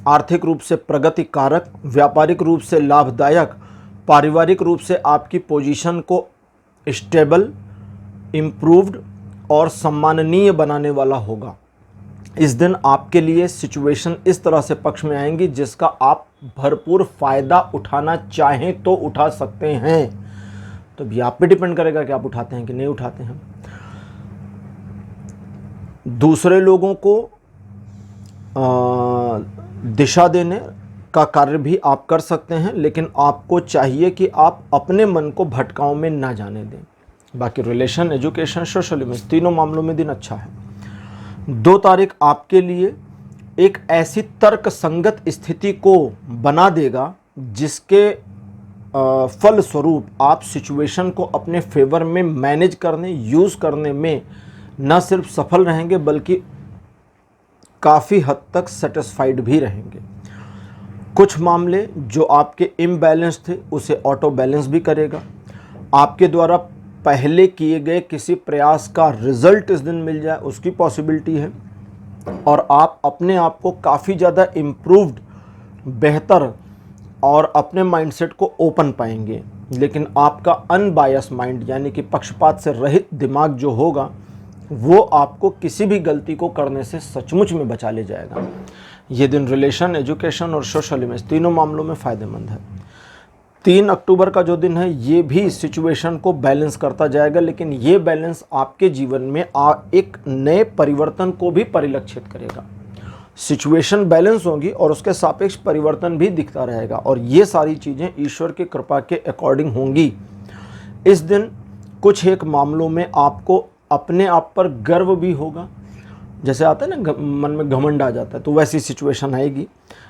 आर्थिक रूप से प्रगति कारक, व्यापारिक रूप से लाभदायक, पारिवारिक रूप से आपकी पोजीशन को स्टेबल, इम्प्रूव्ड और सम्माननीय बनाने वाला होगा। इस दिन आपके लिए सिचुएशन इस तरह से पक्ष में आएंगी जिसका आप भरपूर फ़ायदा उठाना चाहें तो उठा सकते हैं। तो भी आप पे डिपेंड करेगा कि आप उठाते हैं कि नहीं उठाते हैं। दूसरे लोगों को दिशा देने का कार्य भी आप कर सकते हैं, लेकिन आपको चाहिए कि आप अपने मन को भटकाव में ना जाने दें। बाकी रिलेशन, एजुकेशन, सोशल में तीनों मामलों में दिन अच्छा है। 2 तारीख आपके लिए एक ऐसी तर्क संगत स्थिति को बना देगा जिसके फल स्वरूप आप सिचुएशन को अपने फेवर में मैनेज करने, यूज़ करने में न सिर्फ सफल रहेंगे बल्कि काफ़ी हद तक सेटिस्फाइड भी रहेंगे। कुछ मामले जो आपके इम्बैलेंस थे उसे ऑटो बैलेंस भी करेगा। आपके द्वारा पहले किए गए किसी प्रयास का रिजल्ट इस दिन मिल जाए उसकी पॉसिबिलिटी है, और आप अपने आप को काफ़ी ज़्यादा इम्प्रूव्ड, बेहतर और अपने माइंडसेट को ओपन पाएंगे। लेकिन आपका अनबायस माइंड यानी कि पक्षपात से रहित दिमाग जो होगा वो आपको किसी भी गलती को करने से सचमुच में बचा ले जाएगा। ये दिन रिलेशन, एजुकेशन और सोशल इमेज तीनों मामलों में फ़ायदेमंद है। 3 अक्टूबर का जो दिन है ये भी सिचुएशन को बैलेंस करता जाएगा, लेकिन ये बैलेंस आपके जीवन में एक नए परिवर्तन को भी परिलक्षित करेगा। सिचुएशन बैलेंस होगी और उसके सापेक्ष परिवर्तन भी दिखता रहेगा, और ये सारी चीज़ें ईश्वर की कृपा के अकॉर्डिंग होंगी। इस दिन कुछ एक मामलों में आपको अपने आप पर गर्व भी होगा, जैसे आता है ना मन में घमंड आ जाता है, तो वैसी सिचुएशन आएगी।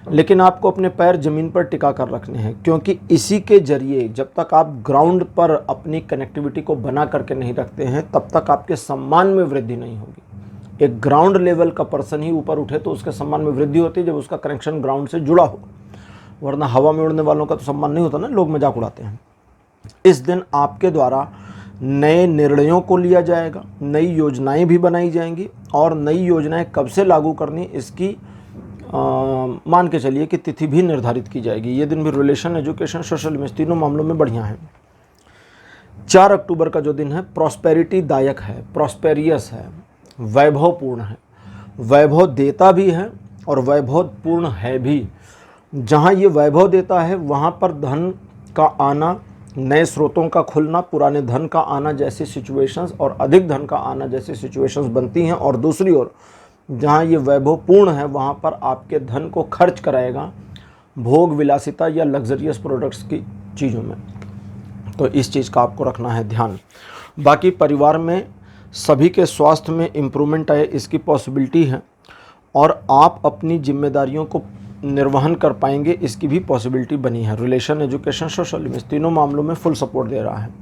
लेकिन आपको अपने पैर ज़मीन पर टिका कर रखने हैं, क्योंकि इसी के जरिए जब तक आप ग्राउंड पर अपनी कनेक्टिविटी को बना करके नहीं रखते हैं तब तक आपके सम्मान में वृद्धि नहीं होगी। एक ग्राउंड लेवल का पर्सन ही ऊपर उठे तो उसके सम्मान में वृद्धि होती है जब उसका कनेक्शन ग्राउंड से जुड़ा हो, वरना हवा में उड़ने वालों का तो सम्मान नहीं होता ना, लोग मजाक उड़ाते हैं। इस दिन आपके द्वारा नए निर्णयों को लिया जाएगा, नई योजनाएं भी बनाई जाएंगी, और नई योजनाएं कब से लागू करनी इसकी मान के चलिए कि तिथि भी निर्धारित की जाएगी। ये दिन भी रिलेशन, एजुकेशन, सोशल इमेज तीनों मामलों में बढ़िया है। 4 अक्टूबर का जो दिन है प्रॉस्पेरिटी दायक है, प्रॉस्पेरियस है, वैभवपूर्ण है, वैभव देता भी है और वैभवपूर्ण है भी। जहाँ ये वैभव देता है वहाँ पर धन का आना, नए स्रोतों का खुलना, पुराने धन का आना जैसी सिचुएशंस और अधिक धन का आना जैसी सिचुएशंस बनती हैं। और दूसरी ओर जहाँ ये वैभवपूर्ण है वहाँ पर आपके धन को खर्च कराएगा भोग विलासिता या लग्जरियस प्रोडक्ट्स की चीज़ों में, तो इस चीज़ का आपको रखना है ध्यान। बाकी परिवार में सभी के स्वास्थ्य में इम्प्रूवमेंट आए इसकी पॉसिबिलिटी है, और आप अपनी जिम्मेदारियों को निर्वहन कर पाएंगे इसकी भी पॉसिबिलिटी बनी है। रिलेशन, एजुकेशन, सोशल इमेज तीनों मामलों में फुल सपोर्ट दे रहा है।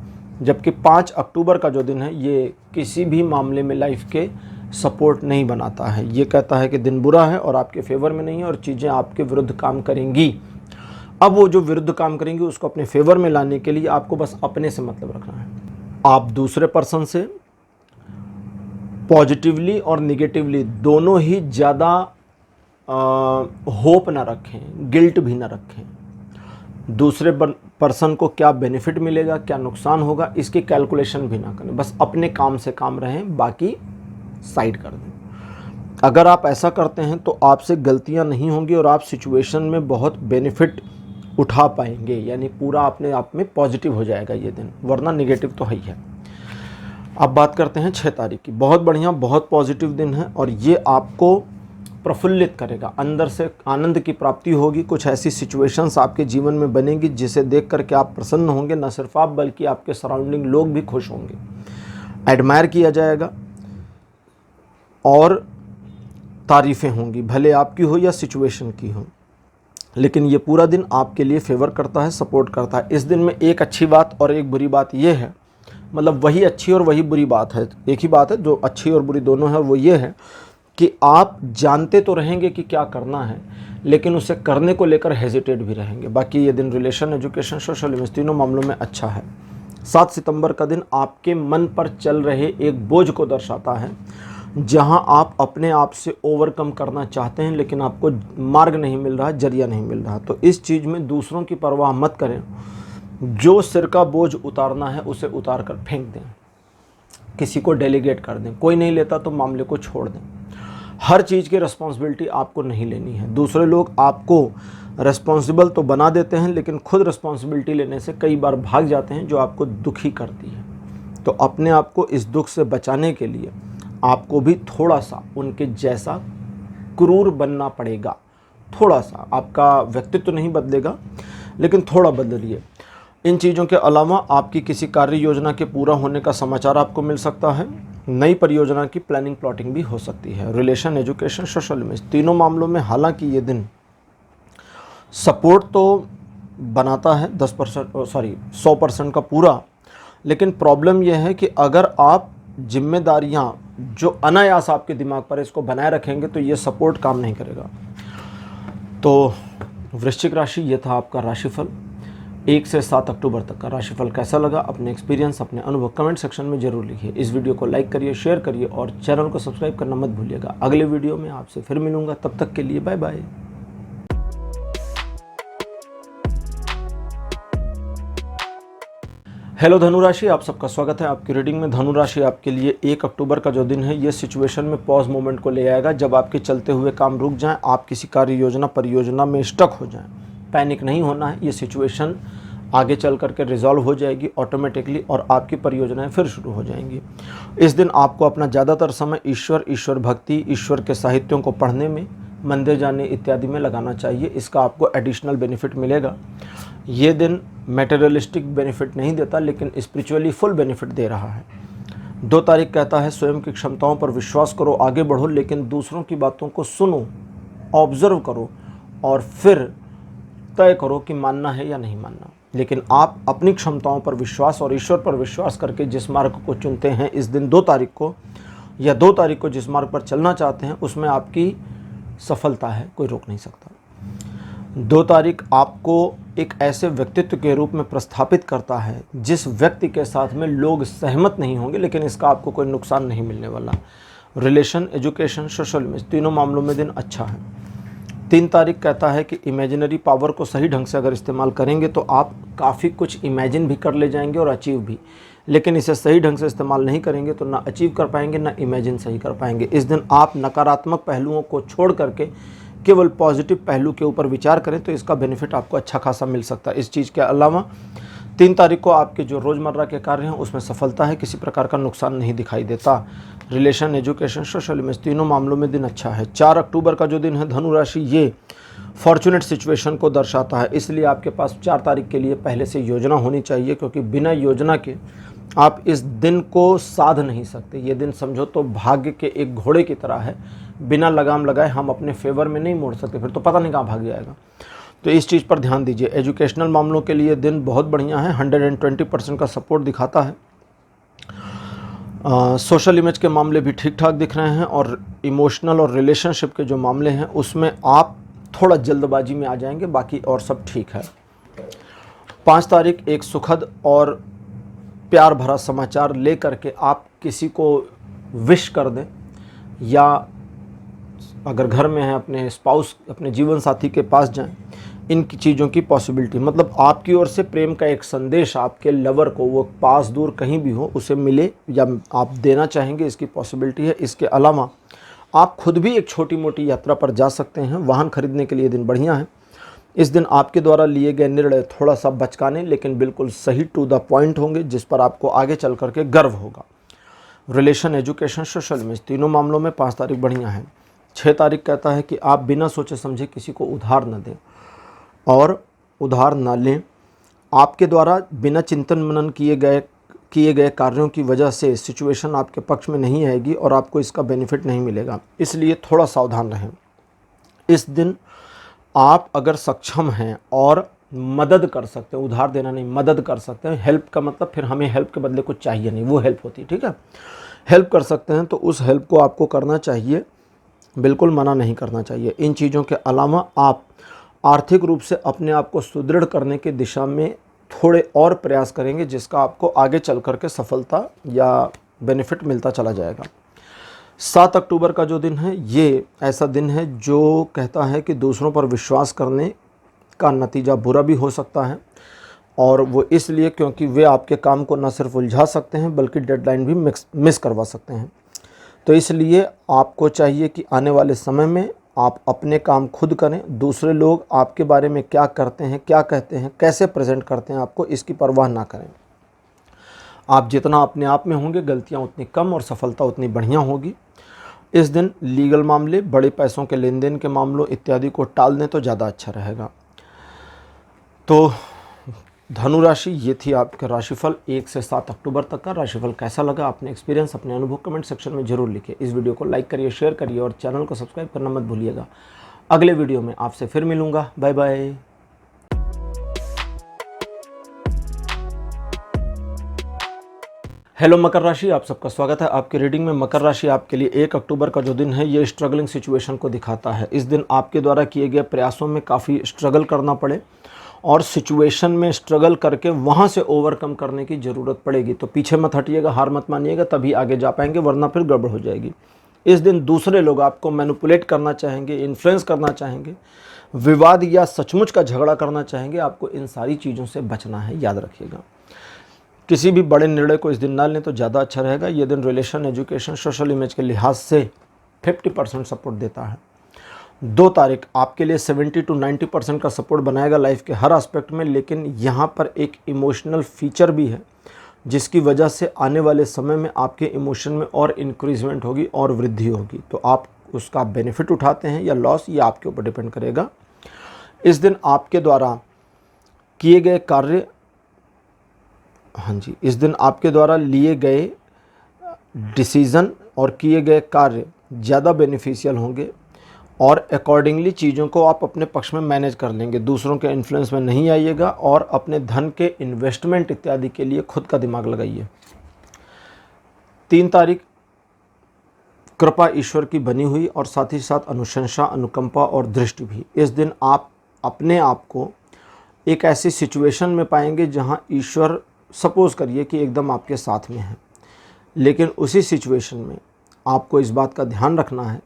जबकि 5 अक्टूबर का जो दिन है ये किसी भी मामले में लाइफ के सपोर्ट नहीं बनाता है। ये कहता है कि दिन बुरा है और आपके फेवर में नहीं है और चीज़ें आपके विरुद्ध काम करेंगी। अब वो जो विरुद्ध काम करेंगी उसको अपने फेवर में लाने के लिए आपको बस अपने से मतलब रखना है। आप दूसरे पर्सन से पॉजिटिवली और निगेटिवली दोनों ही ज़्यादा होप ना रखें, गिल्ट भी ना रखें। दूसरे पर्सन को क्या बेनिफिट मिलेगा, क्या नुकसान होगा, इसकी कैलकुलेशन भी ना करें। बस अपने काम से काम रहें, बाकी साइड कर दें। अगर आप ऐसा करते हैं तो आपसे गलतियां नहीं होंगी और आप सिचुएशन में बहुत बेनिफिट उठा पाएंगे, यानी पूरा अपने आप में पॉजिटिव हो जाएगा ये दिन, वरना निगेटिव तो है ही है। अब बात करते हैं 6 तारीख की। बहुत बढ़िया, बहुत पॉजिटिव दिन है और ये आपको प्रफुल्लित करेगा, अंदर से आनंद की प्राप्ति होगी। कुछ ऐसी सिचुएशंस आपके जीवन में बनेंगी जिसे देख करके आप प्रसन्न होंगे, न सिर्फ आप बल्कि आपके सराउंडिंग लोग भी खुश होंगे। एडमायर किया जाएगा और तारीफ़ें होंगी, भले आपकी हो या सिचुएशन की हो, लेकिन ये पूरा दिन आपके लिए फेवर करता है, सपोर्ट करता है। इस दिन में एक अच्छी बात और एक बुरी बात ये है, मतलब वही अच्छी और वही बुरी बात है, एक ही बात है जो अच्छी और बुरी दोनों है, और वो ये है कि आप जानते तो रहेंगे कि क्या करना है, लेकिन उसे करने को लेकर हेजिटेट भी रहेंगे। बाकी ये दिन रिलेशन, एजुकेशन, सोशल इमेज तीनों मामलों में अच्छा है। 7 सितंबर का दिन आपके मन पर चल रहे एक बोझ को दर्शाता है, जहां आप अपने आप से ओवरकम करना चाहते हैं लेकिन आपको मार्ग नहीं मिल रहा, जरिया नहीं मिल रहा। तो इस चीज़ में दूसरों की परवाह मत करें, जो सिर का बोझ उतारना है उसे उतार कर फेंक दें, किसी को डेलीगेट कर दें। कोई नहीं लेता तो मामले को छोड़ दें। हर चीज़ की रिस्पॉन्सिबिलिटी आपको नहीं लेनी है। दूसरे लोग आपको रिस्पॉन्सिबल तो बना देते हैं लेकिन खुद रिस्पॉन्सिबिलिटी लेने से कई बार भाग जाते हैं, जो आपको दुखी करती है। तो अपने आप को इस दुख से बचाने के लिए आपको भी थोड़ा सा उनके जैसा क्रूर बनना पड़ेगा। थोड़ा सा, आपका व्यक्तित्व नहीं बदलेगा लेकिन थोड़ा बदलिए। इन चीज़ों के अलावा आपकी किसी कार्य योजना के पूरा होने का समाचार आपको मिल सकता है। नई परियोजना की प्लानिंग प्लॉटिंग भी हो सकती है। रिलेशन, एजुकेशन, सोशल इमेज तीनों मामलों में हालांकि ये दिन सपोर्ट तो बनाता है 100% का पूरा, लेकिन प्रॉब्लम यह है कि अगर आप जिम्मेदारियां जो अनायास आपके दिमाग पर इसको बनाए रखेंगे तो ये सपोर्ट काम नहीं करेगा। तो वृश्चिक राशि, ये था आपका राशिफल। 1 से 7 अक्टूबर तक का राशिफल कैसा लगा, अपने एक्सपीरियंस, अपने अनुभव कमेंट सेक्शन में जरूर लिखिए। इस वीडियो को लाइक करिए, शेयर करिए और चैनल को सब्सक्राइब करना मत भूलिएगा। अगले वीडियो में आपसे फिर मिलूंगा, तब तक के लिए बाय बाय। हेलो धनुराशि, आप सबका स्वागत है आपकी रीडिंग में। धनुराशि आपके लिए 1 अक्टूबर का जो दिन है ये सिचुएशन में पॉज मोमेंट को ले आएगा, जब आपके चलते हुए काम रुक जाएं, आप किसी कार्य योजना परियोजना में स्टक हो जाएं। पैनिक नहीं होना है, ये सिचुएशन आगे चल करके रिजॉल्व हो जाएगी ऑटोमेटिकली और आपकी परियोजनाएं फिर शुरू हो जाएंगी। इस दिन आपको अपना ज़्यादातर समय ईश्वर भक्ति, ईश्वर के साहित्यों को पढ़ने में, मंदिर जाने इत्यादि में लगाना चाहिए। इसका आपको एडिशनल बेनिफिट मिलेगा। ये दिन मटेरियलिस्टिक बेनिफिट नहीं देता, लेकिन स्पिरिचुअली फुल बेनिफिट दे रहा है। 2 तारीख कहता है स्वयं की क्षमताओं पर विश्वास करो, आगे बढ़ो, लेकिन दूसरों की बातों को सुनो, ऑब्जर्व करो और फिर तय करो कि मानना है या नहीं मानना। लेकिन आप अपनी क्षमताओं पर विश्वास और ईश्वर पर विश्वास करके जिस मार्ग को चुनते हैं इस दिन 2 तारीख को, या 2 तारीख को जिस मार्ग पर चलना चाहते हैं उसमें आपकी सफलता है, कोई रोक नहीं सकता। 2 तारीख आपको एक ऐसे व्यक्तित्व के रूप में प्रस्थापित करता है जिस व्यक्ति के साथ में लोग सहमत नहीं होंगे, लेकिन इसका आपको कोई नुकसान नहीं मिलने वाला। रिलेशन, एजुकेशन, सोशल इमेज, तीनों मामलों में दिन अच्छा है। 3 तारीख कहता है कि इमेजिनरी पावर को सही ढंग से अगर इस्तेमाल करेंगे तो आप काफ़ी कुछ इमेजिन भी कर ले जाएंगे और अचीव भी, लेकिन इसे सही ढंग से इस्तेमाल नहीं करेंगे तो ना अचीव कर पाएंगे ना इमेजिन सही कर पाएंगे। इस दिन आप नकारात्मक पहलुओं को छोड़ करके केवल पॉजिटिव पहलू के ऊपर विचार करें तो इसका बेनिफिट आपको अच्छा खासा मिल सकता है। इस चीज़ के अलावा 3 तारीख को आपके जो रोज़मर्रा के कार्य हैं उसमें सफलता है, किसी प्रकार का नुकसान नहीं दिखाई देता। रिलेशन, एजुकेशन, सोशल इमेज, तीनों मामलों में दिन अच्छा है। 4 अक्टूबर का जो दिन है धनु राशि, ये फॉर्चुनेट सिचुएशन को दर्शाता है, इसलिए आपके पास 4 तारीख के लिए पहले से योजना होनी चाहिए, क्योंकि बिना योजना के आप इस दिन को साध नहीं सकते। ये दिन समझो तो भाग्य के एक घोड़े की तरह है, बिना लगाम लगाए हम अपने फेवर में नहीं मोड़ सकते, फिर तो पता नहीं कहाँ भाग जाएगा। तो इस चीज़ पर ध्यान दीजिए। एजुकेशनल मामलों के लिए दिन बहुत बढ़िया है, 120% का सपोर्ट दिखाता है। सोशल इमेज के मामले भी ठीक ठाक दिख रहे हैं और इमोशनल और रिलेशनशिप के जो मामले हैं उसमें आप थोड़ा जल्दबाजी में आ जाएंगे, बाकी और सब ठीक है। 5 तारीख एक सुखद और प्यार भरा समाचार ले करके आप किसी को विश कर दें, या अगर घर में है अपने स्पाउस, अपने जीवन साथी के पास जाएं। इनकी चीज़ों की पॉसिबिलिटी, मतलब आपकी ओर से प्रेम का एक संदेश आपके लवर को, वो पास दूर कहीं भी हो, उसे मिले या आप देना चाहेंगे, इसकी पॉसिबिलिटी है। इसके अलावा आप खुद भी एक छोटी मोटी यात्रा पर जा सकते हैं। वाहन खरीदने के लिए दिन बढ़िया है। इस दिन आपके द्वारा लिए गए निर्णय थोड़ा सा बचकाने लेकिन बिल्कुल सही टू द पॉइंट होंगे, जिस पर आपको आगे चल करके गर्व होगा। रिलेशन, एजुकेशन, सोशल इमेज, तीनों मामलों में 5 तारीख बढ़िया है। 6 तारीख कहता है कि आप बिना सोचे समझे किसी को उधार न दें और उधार न लें। आपके द्वारा बिना चिंतन मनन किए गए कार्यों की वजह से सिचुएशन आपके पक्ष में नहीं आएगी और आपको इसका बेनिफिट नहीं मिलेगा, इसलिए थोड़ा सावधान रहें। इस दिन आप अगर सक्षम हैं और मदद कर सकते हैं, उधार देना नहीं, मदद कर सकते हैं। हेल्प का मतलब फिर हमें हेल्प के बदले कुछ चाहिए नहीं, वो हेल्प होती है, ठीक है। हेल्प कर सकते हैं तो उस हेल्प को आपको करना चाहिए, बिल्कुल मना नहीं करना चाहिए। इन चीज़ों के अलावा आप आर्थिक रूप से अपने आप को सुदृढ़ करने की दिशा में थोड़े और प्रयास करेंगे, जिसका आपको आगे चल करके सफलता या बेनिफिट मिलता चला जाएगा। 7 अक्टूबर का जो दिन है ये ऐसा दिन है जो कहता है कि दूसरों पर विश्वास करने का नतीजा बुरा भी हो सकता है, और वो इसलिए क्योंकि वे आपके काम को न सिर्फ उलझा सकते हैं बल्कि डेडलाइन भी मिस करवा सकते हैं। तो इसलिए आपको चाहिए कि आने वाले समय में आप अपने काम खुद करें। दूसरे लोग आपके बारे में क्या करते हैं, क्या कहते हैं, कैसे प्रेजेंट करते हैं आपको, इसकी परवाह ना करें। आप जितना अपने आप में होंगे गलतियां उतनी कम और सफलता उतनी बढ़िया होगी। इस दिन लीगल मामले, बड़े पैसों के लेन देन के मामलों इत्यादि को टाल दें तो ज़्यादा अच्छा रहेगा। तो धनु राशि ये थी आपका राशिफल 1 से 7 अक्टूबर तक का। राशिफल कैसा लगा, अपने एक्सपीरियंस, अपने अनुभव कमेंट सेक्शन में जरूर लिखिए। इस वीडियो को लाइक करिए, शेयर करिए और चैनल को सब्सक्राइब करना मत भूलिएगा। अगले वीडियो में आपसे फिर मिलूंगा। Bye bye. हेलो मकर राशि, आप सबका स्वागत है आपकी रीडिंग में। मकर राशि आपके लिए 1 अक्टूबर का जो दिन है ये स्ट्रगलिंग सिचुएशन को दिखाता है। इस दिन आपके द्वारा किए गए प्रयासों में काफ़ी स्ट्रगल करना पड़े और सिचुएशन में स्ट्रगल करके वहाँ से ओवरकम करने की ज़रूरत पड़ेगी। तो पीछे मत हटिएगा, हार मत मानिएगा, तभी आगे जा पाएंगे, वरना फिर गड़बड़ हो जाएगी। इस दिन दूसरे लोग आपको मैनिपुलेट करना चाहेंगे, इन्फ्लुएंस करना चाहेंगे, विवाद या सचमुच का झगड़ा करना चाहेंगे। आपको इन सारी चीज़ों से बचना है, याद रखिएगा। किसी भी बड़े निर्णय को इस दिन ना लें तो ज़्यादा अच्छा रहेगा। ये दिन रिलेशन, एजुकेशन, सोशल इमेज के लिहाज से 50% सपोर्ट देता है। 2 तारीख आपके लिए 70 to 90% का सपोर्ट बनाएगा लाइफ के हर एस्पेक्ट में, लेकिन यहाँ पर एक इमोशनल फीचर भी है जिसकी वजह से आने वाले समय में आपके इमोशन में और इंक्रीजमेंट होगी और वृद्धि होगी। तो आप उसका बेनिफिट उठाते हैं या लॉस, ये आपके ऊपर डिपेंड करेगा। इस दिन आपके द्वारा किए गए कार्य, हाँ जी, इस दिन आपके द्वारा लिए गए डिसीज़न और किए गए कार्य ज़्यादा बेनिफिशियल होंगे और अकॉर्डिंगली चीज़ों को आप अपने पक्ष में मैनेज कर लेंगे। दूसरों के इन्फ्लुएंस में नहीं आइएगा और अपने धन के इन्वेस्टमेंट इत्यादि के लिए खुद का दिमाग लगाइए। 3 तारीख कृपा ईश्वर की बनी हुई और साथ ही साथ अनुशंसा, अनुकंपा और दृष्टि भी। इस दिन आप अपने आप को एक ऐसी सिचुएशन में पाएंगे जहां ईश्वर सपोज़ करिए कि एकदम आपके साथ में है, लेकिन उसी सिचुएशन में आपको इस बात का ध्यान रखना है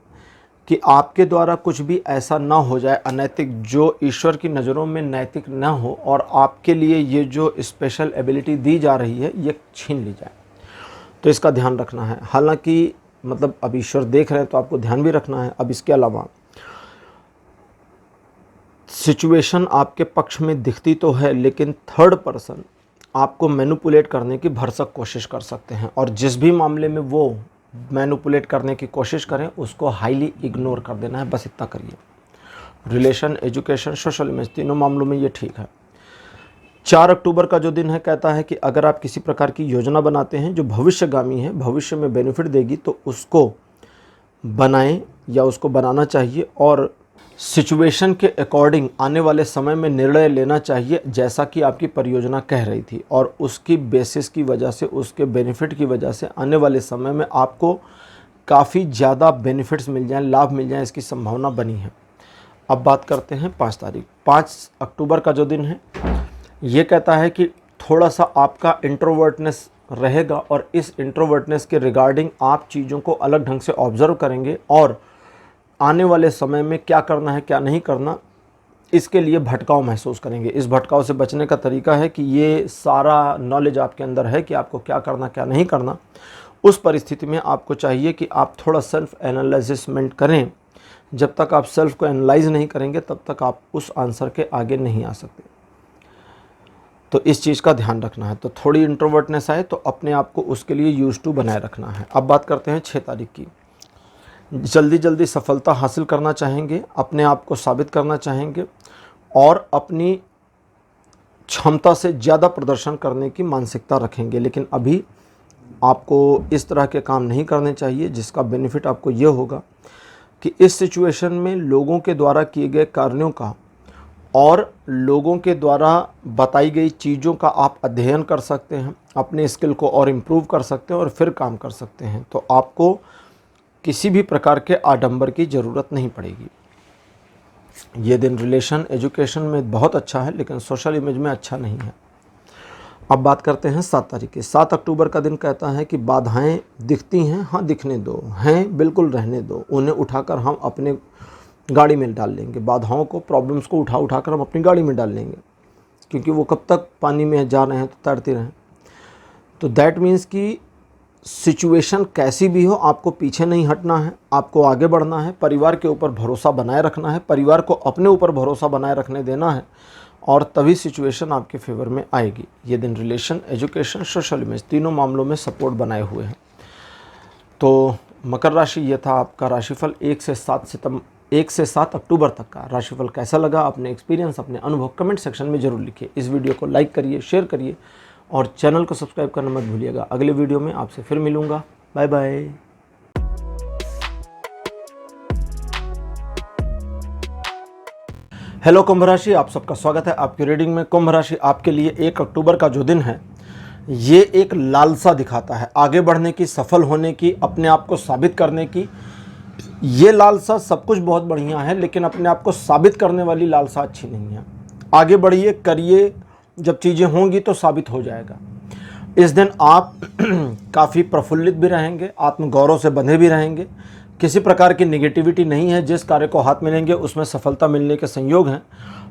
कि आपके द्वारा कुछ भी ऐसा ना हो जाए अनैतिक, जो ईश्वर की नज़रों में नैतिक ना हो और आपके लिए ये जो स्पेशल एबिलिटी दी जा रही है ये छीन ली जाए। तो इसका ध्यान रखना है। हालांकि मतलब अब ईश्वर देख रहे हैं तो आपको ध्यान भी रखना है। अब इसके अलावा सिचुएशन आपके पक्ष में दिखती तो है, लेकिन थर्ड पर्सन आपको मैनिपुलेट करने की भरसक कोशिश कर सकते हैं, और जिस भी मामले में वो मैनिपुलेट करने की कोशिश करें उसको हाईली इग्नोर कर देना है, बस इतना करिए। रिलेशन, एजुकेशन, सोशल इमेज, तीनों मामलों में ये ठीक है। 4 अक्टूबर का जो दिन है कहता है कि अगर आप किसी प्रकार की योजना बनाते हैं जो भविष्यगामी है, भविष्य में बेनिफिट देगी, तो उसको बनाएं या उसको बनाना चाहिए और सिचुएशन के अकॉर्डिंग आने वाले समय में निर्णय लेना चाहिए, जैसा कि आपकी परियोजना कह रही थी, और उसकी बेसिस की वजह से, उसके बेनिफिट की वजह से आने वाले समय में आपको काफ़ी ज़्यादा बेनिफिट्स मिल जाएं, लाभ मिल जाएं, इसकी संभावना बनी है। अब बात करते हैं 5 तारीख। 5 अक्टूबर का जो दिन है ये कहता है कि थोड़ा सा आपका इंट्रोवर्टनेस रहेगा और इस इंट्रोवर्टनेस के रिगार्डिंग आप चीज़ों को अलग ढंग से ऑब्जर्व करेंगे और आने वाले समय में क्या करना है क्या नहीं करना इसके लिए भटकाव महसूस करेंगे। इस भटकाव से बचने का तरीका है कि ये सारा नॉलेज आपके अंदर है कि आपको क्या करना क्या नहीं करना। उस परिस्थिति में आपको चाहिए कि आप थोड़ा सेल्फ एनालिसिसमेंट करें। जब तक आप सेल्फ को एनालाइज नहीं करेंगे तब तक आप उस आंसर के आगे नहीं आ सकते। तो इस चीज़ का ध्यान रखना है। तो थोड़ी इंट्रोवर्टनेस आए तो अपने आप को उसके लिए यूज टू बनाए रखना है। अब बात करते हैं 6 तारीख की। जल्दी जल्दी सफलता हासिल करना चाहेंगे, अपने आप को साबित करना चाहेंगे और अपनी क्षमता से ज़्यादा प्रदर्शन करने की मानसिकता रखेंगे, लेकिन अभी आपको इस तरह के काम नहीं करने चाहिए जिसका बेनिफिट आपको ये होगा कि इस सिचुएशन में लोगों के द्वारा किए गए कार्यों का और लोगों के द्वारा बताई गई चीज़ों का आप अध्ययन कर सकते हैं, अपने स्किल को और इम्प्रूव कर सकते हैं और फिर काम कर सकते हैं। तो आपको किसी भी प्रकार के आडंबर की ज़रूरत नहीं पड़ेगी। ये दिन रिलेशन, एजुकेशन में बहुत अच्छा है, लेकिन सोशल इमेज में अच्छा नहीं है। अब बात करते हैं 7 तारीख की। 7 अक्टूबर का दिन कहता है कि बाधाएं दिखती हैं, हाँ दिखने दो, हैं बिल्कुल रहने दो, उन्हें उठाकर हम अपने गाड़ी में डाल लेंगे। बाधाओं को, प्रॉब्लम्स को उठा कर हम अपनी गाड़ी में डाल लेंगे, क्योंकि वो कब तक पानी में जा रहे हैं तो तैरते रहें। तो दैट मीन्स कि सिचुएशन कैसी भी हो आपको पीछे नहीं हटना है, आपको आगे बढ़ना है, परिवार के ऊपर भरोसा बनाए रखना है, परिवार को अपने ऊपर भरोसा बनाए रखने देना है, और तभी सिचुएशन आपके फेवर में आएगी। ये दिन रिलेशन, एजुकेशन, सोशल इमेज तीनों मामलों में सपोर्ट बनाए हुए हैं। तो मकर राशि, ये था आपका राशिफल 1 से 7 अक्टूबर तक का। राशिफल कैसा लगा, अपने एक्सपीरियंस, अपने अनुभव कमेंट सेक्शन में ज़रूर लिखिए। इस वीडियो को लाइक करिए, शेयर करिए और चैनल को सब्सक्राइब करना मत भूलिएगा। अगले वीडियो में आपसे फिर मिलूँगा। Bye bye. हेलो कुंभ राशि, आप सबका स्वागत है आपकी रीडिंग में। कुंभ राशि आपके लिए 1 अक्टूबर का जो दिन है ये एक लालसा दिखाता है, आगे बढ़ने की, सफल होने की, अपने आप को साबित करने की। ये लालसा सब कुछ बहुत बढ़िया है, लेकिन अपने आप को साबित करने वाली लालसा अच्छी नहीं है। आगे बढ़िए, करिए, जब चीज़ें होंगी तो साबित हो जाएगा। इस दिन आप काफ़ी प्रफुल्लित भी रहेंगे, आत्मगौरव से बंधे भी रहेंगे, किसी प्रकार की नेगेटिविटी नहीं है। जिस कार्य को हाथ में लेंगे उसमें सफलता मिलने के संयोग हैं।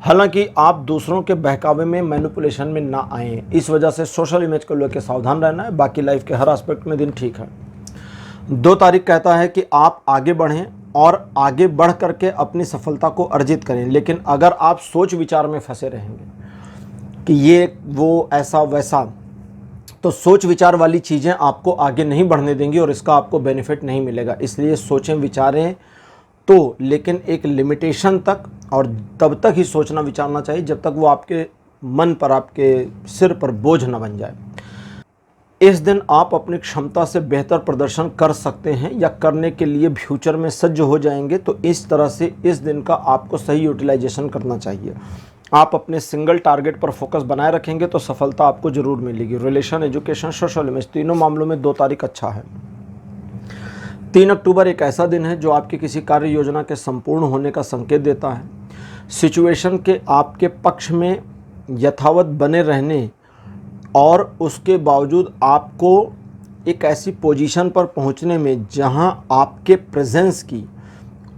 हालांकि आप दूसरों के बहकावे में, मैनिपुलेशन में ना आएँ, इस वजह से सोशल इमेज को लेकर सावधान रहना है। बाकी लाइफ के हर एस्पेक्ट में दिन ठीक है। 2 तारीख कहता है कि आप आगे बढ़ें और आगे बढ़ करके अपनी सफलता को अर्जित करें। लेकिन अगर आप सोच विचार में फंसे रहेंगे कि ये वो ऐसा वैसा, तो सोच विचार वाली चीज़ें आपको आगे नहीं बढ़ने देंगी और इसका आपको बेनिफिट नहीं मिलेगा। इसलिए सोचें विचारें तो, लेकिन एक लिमिटेशन तक, और तब तक ही सोचना विचारना चाहिए जब तक वो आपके मन पर, आपके सिर पर बोझ न बन जाए। इस दिन आप अपनी क्षमता से बेहतर प्रदर्शन कर सकते हैं या करने के लिए फ्यूचर में सज्ज हो जाएंगे। तो इस तरह से इस दिन का आपको सही यूटिलाइजेशन करना चाहिए। आप अपने सिंगल टारगेट पर फोकस बनाए रखेंगे तो सफलता आपको जरूर मिलेगी। रिलेशन, एजुकेशन, सोशल इमेज, तीनों मामलों में 2 तारीख अच्छा है। 3 अक्टूबर एक ऐसा दिन है जो आपकी किसी कार्य योजना के संपूर्ण होने का संकेत देता है। सिचुएशन के आपके पक्ष में यथावत बने रहने और उसके बावजूद आपको एक ऐसी पोजीशन पर पहुंचने में जहां आपके प्रेजेंस की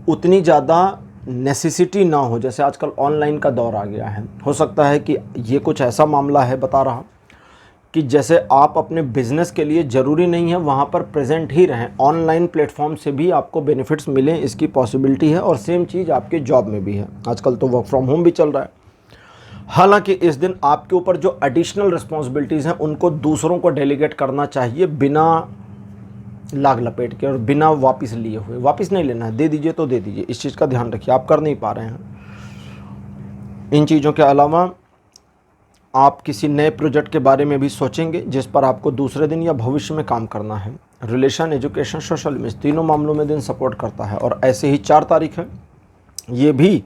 उतनी ज़्यादा नेसेसिटी ना हो। जैसे आजकल ऑनलाइन का दौर आ गया है, हो सकता है कि ये कुछ ऐसा मामला है, बता रहा कि जैसे आप अपने बिजनेस के लिए ज़रूरी नहीं है वहाँ पर प्रेजेंट ही रहें, ऑनलाइन प्लेटफॉर्म से भी आपको बेनिफिट्स मिलें, इसकी पॉसिबिलिटी है। और सेम चीज़ आपके जॉब में भी है। आजकल तो वर्क फ्रॉम होम भी चल रहा है। हालांकि इस दिन आपके ऊपर जो एडिशनल रिस्पॉन्सिबिलिटीज़ हैं उनको दूसरों को डेलीगेट करना चाहिए, बिना लाग लपेट के और बिना वापस लिए हुए। वापस नहीं लेना है, दे दीजिए तो दे दीजिए, इस चीज़ का ध्यान रखिए। आप कर नहीं पा रहे हैं। इन चीज़ों के अलावा आप किसी नए प्रोजेक्ट के बारे में भी सोचेंगे जिस पर आपको दूसरे दिन या भविष्य में काम करना है। रिलेशन, एजुकेशन, सोशल इमेज, तीनों मामलों में दिन सपोर्ट करता है। और ऐसे ही 4 तारीख है, ये भी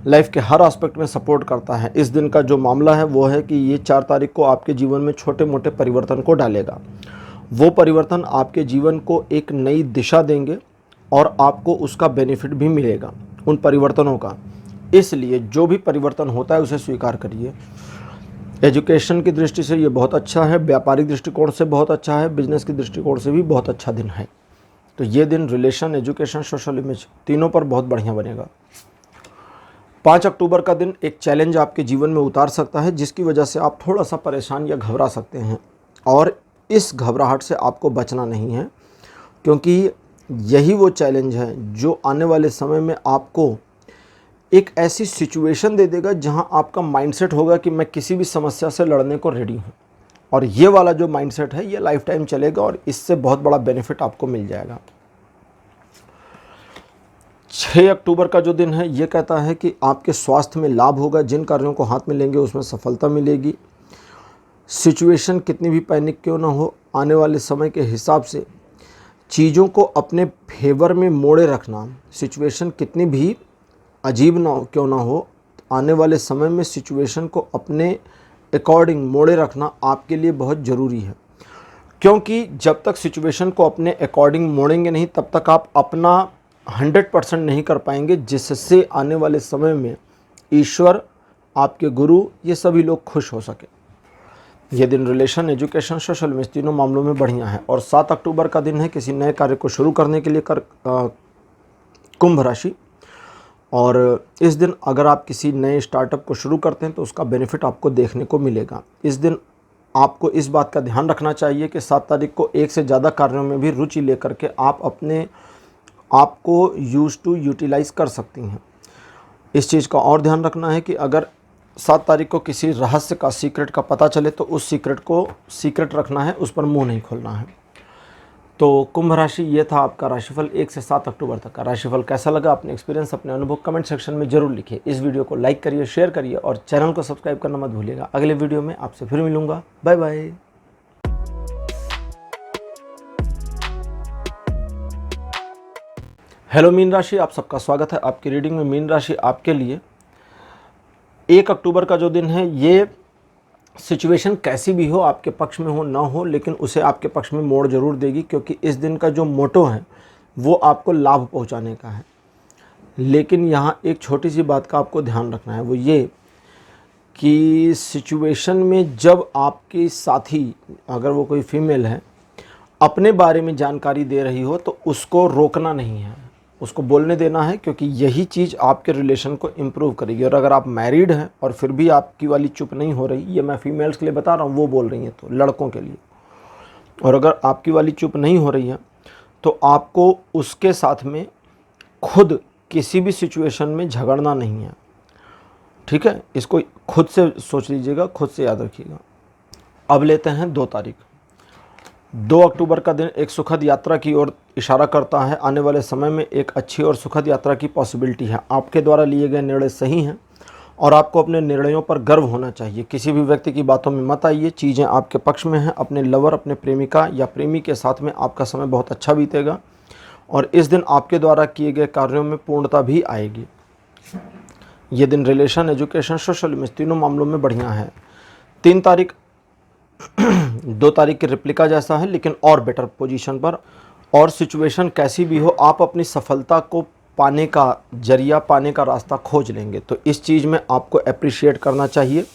लाइफ के हर एस्पेक्ट में सपोर्ट करता है। इस दिन का जो मामला है वो है कि ये 4 तारीख को आपके जीवन में छोटे मोटे परिवर्तन को डालेगा। वो परिवर्तन आपके जीवन को एक नई दिशा देंगे और आपको उसका बेनिफिट भी मिलेगा उन परिवर्तनों का। इसलिए जो भी परिवर्तन होता है उसे स्वीकार करिए। एजुकेशन की दृष्टि से ये बहुत अच्छा है, व्यापारिक दृष्टिकोण से बहुत अच्छा है, बिजनेस की दृष्टिकोण से भी बहुत अच्छा दिन है। तो ये दिन रिलेशन, एजुकेशन, सोशल इमेज तीनों पर बहुत बढ़िया बनेगा। 5 अक्टूबर का दिन एक चैलेंज आपके जीवन में उतार सकता है जिसकी वजह से आप थोड़ा सा परेशान या घबरा सकते हैं। और इस घबराहट से आपको बचना नहीं है, क्योंकि यही वो चैलेंज है जो आने वाले समय में आपको एक ऐसी सिचुएशन दे देगा जहां आपका माइंडसेट होगा कि मैं किसी भी समस्या से लड़ने को रेडी हूं। और ये वाला जो माइंडसेट है ये लाइफ टाइम चलेगा और इससे बहुत बड़ा बेनिफिट आपको मिल जाएगा। 6 अक्टूबर का जो दिन है ये कहता है कि आपके स्वास्थ्य में लाभ होगा। जिन कार्यों को हाथ में लेंगे उसमें सफलता मिलेगी। सिचुएशन कितनी भी पैनिक क्यों ना हो, आने वाले समय के हिसाब से चीज़ों को अपने फेवर में मोड़े रखना, सिचुएशन कितनी भी अजीब ना हो क्यों ना हो, आने वाले समय में सिचुएशन को अपने अकॉर्डिंग मोड़े रखना आपके लिए बहुत ज़रूरी है। क्योंकि जब तक सिचुएशन को अपने अकॉर्डिंग मोड़ेंगे नहीं तब तक आप अपना 100% नहीं कर पाएंगे, जिससे आने वाले समय में ईश्वर, आपके गुरु, ये सभी लोग खुश हो सके। ये दिन रिलेशन, एजुकेशन, सोशल इमेज तीनों मामलों में बढ़िया है। और 7 अक्टूबर का दिन है किसी नए कार्य को शुरू करने के लिए कुंभ राशि। और इस दिन अगर आप किसी नए स्टार्टअप को शुरू करते हैं तो उसका बेनिफिट आपको देखने को मिलेगा। इस दिन आपको इस बात का ध्यान रखना चाहिए कि 7 तारीख को एक से ज़्यादा कार्यों में भी रुचि लेकर के आप अपने आप को यूज़ टू यूटिलाइज़ कर सकती हैं। इस चीज़ का और ध्यान रखना है कि अगर 7 तारीख को किसी रहस्य का, सीक्रेट का पता चले तो उस सीक्रेट को सीक्रेट रखना है, उस पर मुंह नहीं खोलना है। तो कुंभ राशि, ये था आपका राशिफल 1 से 7 अक्टूबर तक का। राशिफल कैसा लगा, अपने एक्सपीरियंस, अपने अनुभव कमेंट सेक्शन में जरूर लिखिए। इस वीडियो को लाइक करिए, शेयर करिए और चैनल को सब्सक्राइब करना मत भूलिएगा। अगले वीडियो में आपसे फिर मिलूंगा। Bye bye. हेलो मीन राशि, आप सबका स्वागत है आपकी रीडिंग में। मीन राशि आपके लिए 1 अक्टूबर का जो दिन है, ये सिचुएशन कैसी भी हो, आपके पक्ष में हो ना हो, लेकिन उसे आपके पक्ष में मोड़ जरूर देगी, क्योंकि इस दिन का जो मोटो है वो आपको लाभ पहुंचाने का है। लेकिन यहाँ एक छोटी सी बात का आपको ध्यान रखना है, वो ये कि सिचुएशन में जब आपकी साथी, अगर वो कोई फीमेल है, अपने बारे में जानकारी दे रही हो तो उसको रोकना नहीं है, उसको बोलने देना है, क्योंकि यही चीज़ आपके रिलेशन को इम्प्रूव करेगी। और अगर आप मैरिड हैं और फिर भी आपकी वाली चुप नहीं हो रही, ये मैं फीमेल्स के लिए बता रहा हूँ, वो बोल रही हैं तो लड़कों के लिए, और अगर आपकी वाली चुप नहीं हो रही है तो आपको उसके साथ में खुद किसी भी सिचुएशन में झगड़ना नहीं है, ठीक है। इसको खुद से सोच लीजिएगा, खुद से याद रखिएगा। अब लेते हैं 2 तारीख। 2 अक्टूबर का दिन एक सुखद यात्रा की ओर इशारा करता है। आने वाले समय में एक अच्छी और सुखद यात्रा की पॉसिबिलिटी है। आपके द्वारा लिए गए निर्णय सही हैं और आपको अपने निर्णयों पर गर्व होना चाहिए। किसी भी व्यक्ति की बातों में मत आइए, चीज़ें आपके पक्ष में हैं। अपने लवर, अपने प्रेमिका या प्रेमी के साथ में आपका समय बहुत अच्छा बीतेगा और इस दिन आपके द्वारा किए गए कार्यों में पूर्णता भी आएगी। ये दिन रिलेशन, एजुकेशन, सोशल में तीनों मामलों में बढ़िया है। 3 तारीख 2 तारीख के रिप्लिका जैसा है, लेकिन और बेटर पोजीशन पर। और सिचुएशन कैसी भी हो, आप अपनी सफलता को पाने का जरिया, पाने का रास्ता खोज लेंगे। तो इस चीज़ में आपको अप्रिशिएट करना चाहिए।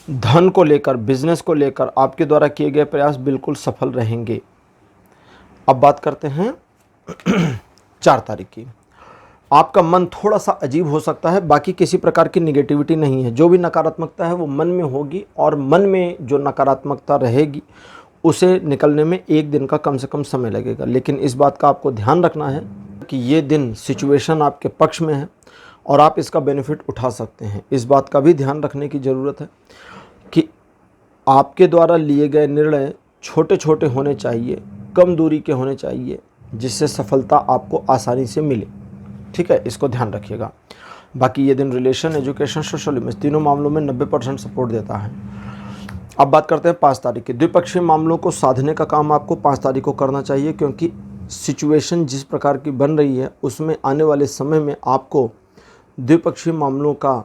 धन को लेकर, बिजनेस को लेकर आपके द्वारा किए गए प्रयास बिल्कुल सफल रहेंगे। अब बात करते हैं 4 तारीख की। आपका मन थोड़ा सा अजीब हो सकता है, बाकी किसी प्रकार की निगेटिविटी नहीं है। जो भी नकारात्मकता है वो मन में होगी और मन में जो नकारात्मकता रहेगी उसे निकलने में 1 दिन का कम से कम समय लगेगा। लेकिन इस बात का आपको ध्यान रखना है कि ये दिन सिचुएशन आपके पक्ष में है और आप इसका बेनिफिट उठा सकते हैं। इस बात का भी ध्यान रखने की ज़रूरत है कि आपके द्वारा लिए गए निर्णय छोटे छोटे होने चाहिए, कम दूरी के होने चाहिए, जिससे सफलता आपको आसानी से मिले, ठीक है। इसको ध्यान रखिएगा। बाकी ये दिन रिलेशन, एजुकेशन, सोशल में तीनों मामलों में 90% सपोर्ट देता है। अब बात करते हैं 5 तारीख की। द्विपक्षीय मामलों को साधने का काम आपको 5 तारीख को करना चाहिए, क्योंकि सिचुएशन जिस प्रकार की बन रही है उसमें आने वाले समय में आपको द्विपक्षीय मामलों का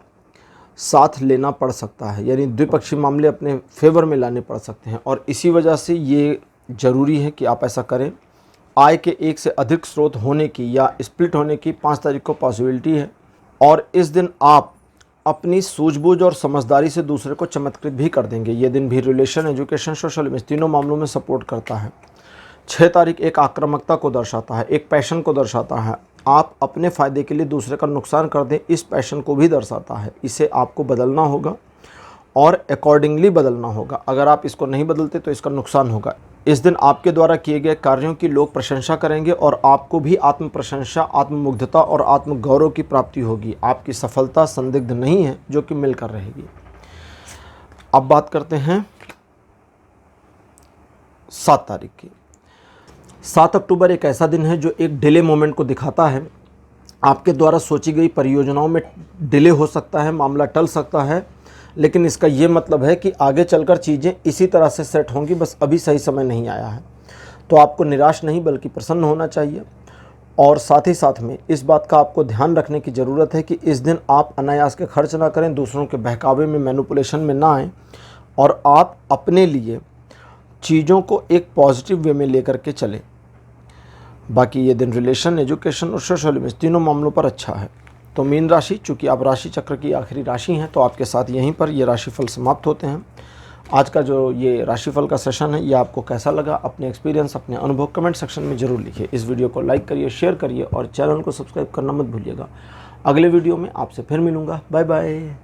साथ लेना पड़ सकता है, यानी द्विपक्षीय मामले अपने फेवर में लाने पड़ सकते हैं। और इसी वजह से ये ज़रूरी है कि आप ऐसा करें। आय के 1 से अधिक स्रोत होने की या स्प्लिट होने की 5 तारीख को पॉसिबिलिटी है। और इस दिन आप अपनी सूझबूझ और समझदारी से दूसरे को चमत्कृत भी कर देंगे। ये दिन भी रिलेशन, एजुकेशन, सोशल में तीनों मामलों में सपोर्ट करता है। 6 तारीख एक आक्रामकता को दर्शाता है, एक पैशन को दर्शाता है। आप अपने फ़ायदे के लिए दूसरे का नुकसान कर दें, इस पैशन को भी दर्शाता है। इसे आपको बदलना होगा और अकॉर्डिंगली बदलना होगा। अगर आप इसको नहीं बदलते तो इसका नुकसान होगा। इस दिन आपके द्वारा किए गए कार्यों की लोग प्रशंसा करेंगे और आपको भी आत्म प्रशंसा, आत्ममुग्धता और आत्मगौरव की प्राप्ति होगी। आपकी सफलता संदिग्ध नहीं है, जो कि मिलकर रहेगी। अब बात करते हैं 7 तारीख की। 7 अक्टूबर एक ऐसा दिन है जो एक डिले मोमेंट को दिखाता है। आपके द्वारा सोची गई परियोजनाओं में डिले हो सकता है, मामला टल सकता है, लेकिन इसका ये मतलब है कि आगे चलकर चीज़ें इसी तरह से सेट होंगी, बस अभी सही समय नहीं आया है। तो आपको निराश नहीं बल्कि प्रसन्न होना चाहिए। और साथ ही साथ में इस बात का आपको ध्यान रखने की ज़रूरत है कि इस दिन आप अनायास के खर्च ना करें, दूसरों के बहकावे में, मैनिपुलेशन में ना आएँ और आप अपने लिए चीज़ों को एक पॉजिटिव वे में लेकर के चलें। बाकी ये दिन रिलेशन, एजुकेशन और सोशल में तीनों मामलों पर अच्छा है। तो मीन राशि, चूँकि आप राशि चक्र की आखिरी राशि हैं, तो आपके साथ यहीं पर ये राशिफल समाप्त होते हैं। आज का जो ये राशिफल का सेशन है, ये आपको कैसा लगा? अपने एक्सपीरियंस, अपने अनुभव कमेंट सेक्शन में ज़रूर लिखिए। इस वीडियो को लाइक करिए, शेयर करिए और चैनल को सब्सक्राइब करना मत भूलिएगा। अगले वीडियो में आपसे फिर मिलूँगा। Bye bye.